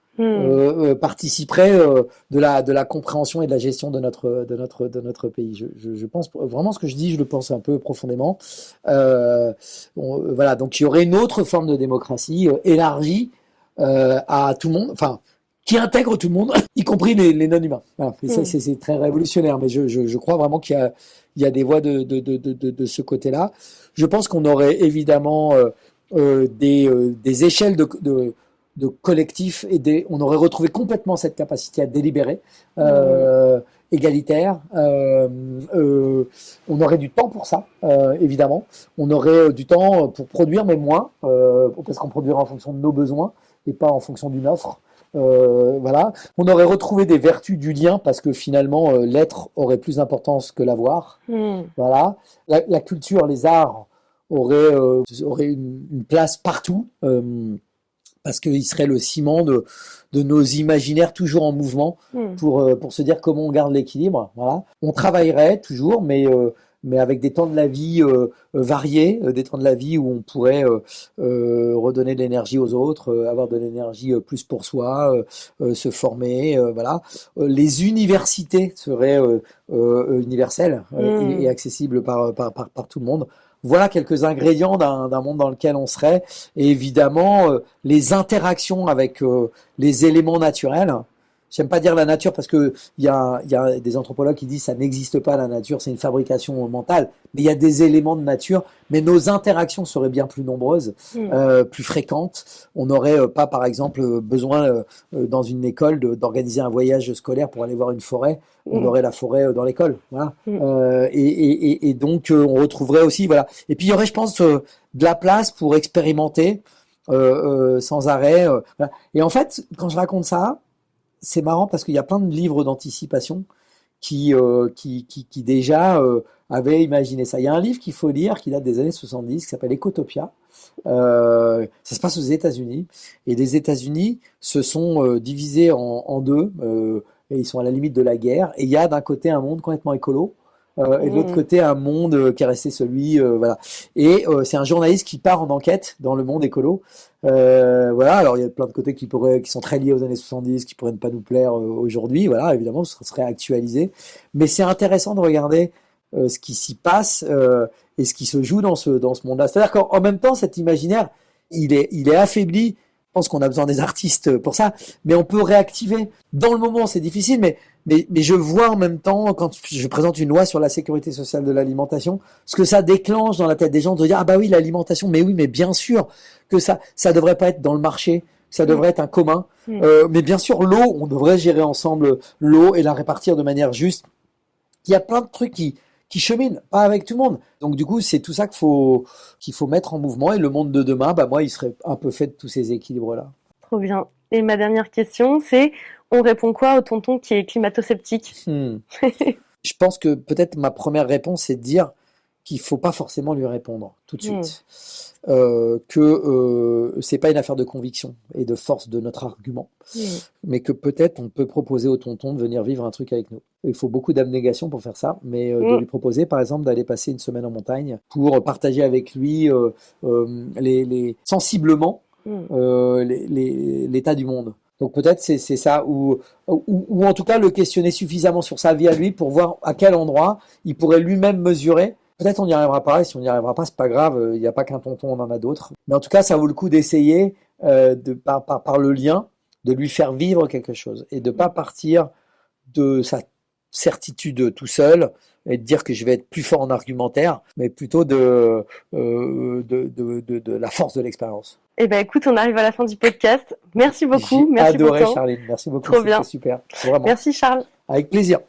B: participeraient de la compréhension et de la gestion de notre pays. Je pense vraiment ce que je dis, je le pense un peu profondément. Voilà, donc il y aurait une autre forme de démocratie élargie à tout le monde, enfin qui intègre tout le monde, y compris les non-humains. Voilà. C'est très révolutionnaire, mais je crois vraiment qu'il y a des voies de ce côté-là. Je pense qu'on aurait évidemment des échelles de collectifs et on aurait retrouvé complètement cette capacité à délibérer, égalitaire. On aurait du temps pour ça, évidemment. On aurait du temps pour produire, mais moins, parce qu'on produirait en fonction de nos besoins et pas en fonction d'une offre. Voilà. On aurait retrouvé des vertus du lien parce que finalement l'être aurait plus d'importance que l'avoir. Voilà. La culture, les arts auraient une place partout parce qu'ils seraient le ciment de nos imaginaires toujours en mouvement pour se dire comment on garde l'équilibre. Voilà. On travaillerait toujours, mais avec des temps de la vie variés, des temps de la vie où on pourrait redonner de l'énergie aux autres, avoir de l'énergie plus pour soi, se former, voilà. Les universités seraient universelles et accessibles par tout le monde. Voilà quelques ingrédients d'un monde dans lequel on serait. Et évidemment, les interactions avec les éléments naturels. J'aime pas dire la nature parce que il y a des anthropologues qui disent ça n'existe pas la nature, c'est une fabrication mentale. Mais il y a des éléments de nature, mais nos interactions seraient bien plus nombreuses, plus fréquentes. On n'aurait pas, par exemple, besoin dans une école d'organiser un voyage scolaire pour aller voir une forêt. On aurait la forêt dans l'école, voilà. Et donc on retrouverait aussi, voilà. Et puis il y aurait, je pense, de la place pour expérimenter sans arrêt. Voilà. Et en fait, quand je raconte ça, c'est marrant parce qu'il y a plein de livres d'anticipation qui déjà avait imaginé ça. Il y a un livre qu'il faut lire qui date des années 70 qui s'appelle Ecotopia. Ça se passe aux États-Unis et les États-Unis se sont divisés en deux et ils sont à la limite de la guerre. Et il y a d'un côté un monde complètement écolo. Et de l'autre côté, un monde qui est resté celui, voilà. Et c'est un journaliste qui part en enquête dans le monde écolo. Voilà. Alors il y a plein de côtés qui sont très liés aux années 70, qui pourraient ne pas nous plaire aujourd'hui. Voilà, évidemment, ce serait actualisé. Mais c'est intéressant de regarder ce qui s'y passe et ce qui se joue dans ce monde-là. C'est-à-dire qu'en même temps, cet imaginaire, il est affaibli. Je pense qu'on a besoin des artistes pour ça, mais on peut réactiver. Dans le moment, c'est difficile, mais je vois en même temps, quand je présente une loi sur la sécurité sociale de l'alimentation, ce que ça déclenche dans la tête des gens de dire, ah bah oui, l'alimentation, mais oui, mais bien sûr que ça devrait pas être dans le marché, ça devrait être un commun. Mais bien sûr, l'eau, on devrait gérer ensemble l'eau et la répartir de manière juste. Il y a plein de trucs qui cheminent, pas avec tout le monde. Donc du coup, c'est tout ça qu'il faut mettre en mouvement. Et le monde de demain, bah moi, il serait un peu fait de tous ces équilibres-là.
C: Trop bien. Et ma dernière question, c'est, on répond quoi au tonton qui est climato-sceptique?
B: Je pense que peut-être ma première réponse, c'est de dire qu'il faut pas forcément lui répondre tout de suite. Que c'est pas une affaire de conviction et de force de notre argument, mais que peut-être on peut proposer au tonton de venir vivre un truc avec nous. Il faut beaucoup d'abnégation pour faire ça, mais de lui proposer par exemple d'aller passer une semaine en montagne pour partager avec lui sensiblement l'état du monde. Donc peut-être c'est ça, ou en tout cas le questionner suffisamment sur sa vie à lui pour voir à quel endroit il pourrait lui-même mesurer. Peut-être on n'y arrivera pas, et si on n'y arrivera pas, c'est pas grave, il n'y a pas qu'un tonton, on en a d'autres. Mais en tout cas, ça vaut le coup d'essayer, par le lien, de lui faire vivre quelque chose, et de pas partir de sa certitude tout seul, et de dire que je vais être plus fort en argumentaire, mais plutôt de la force de l'expérience.
C: Eh ben écoute, on arrive à la fin du podcast. Merci beaucoup,
B: J'ai
C: merci
B: adoré,
C: pour ton temps.
B: Charline, merci beaucoup,
C: Trop bien.
B: c'était super, vraiment.
C: Merci Charles.
B: Avec plaisir.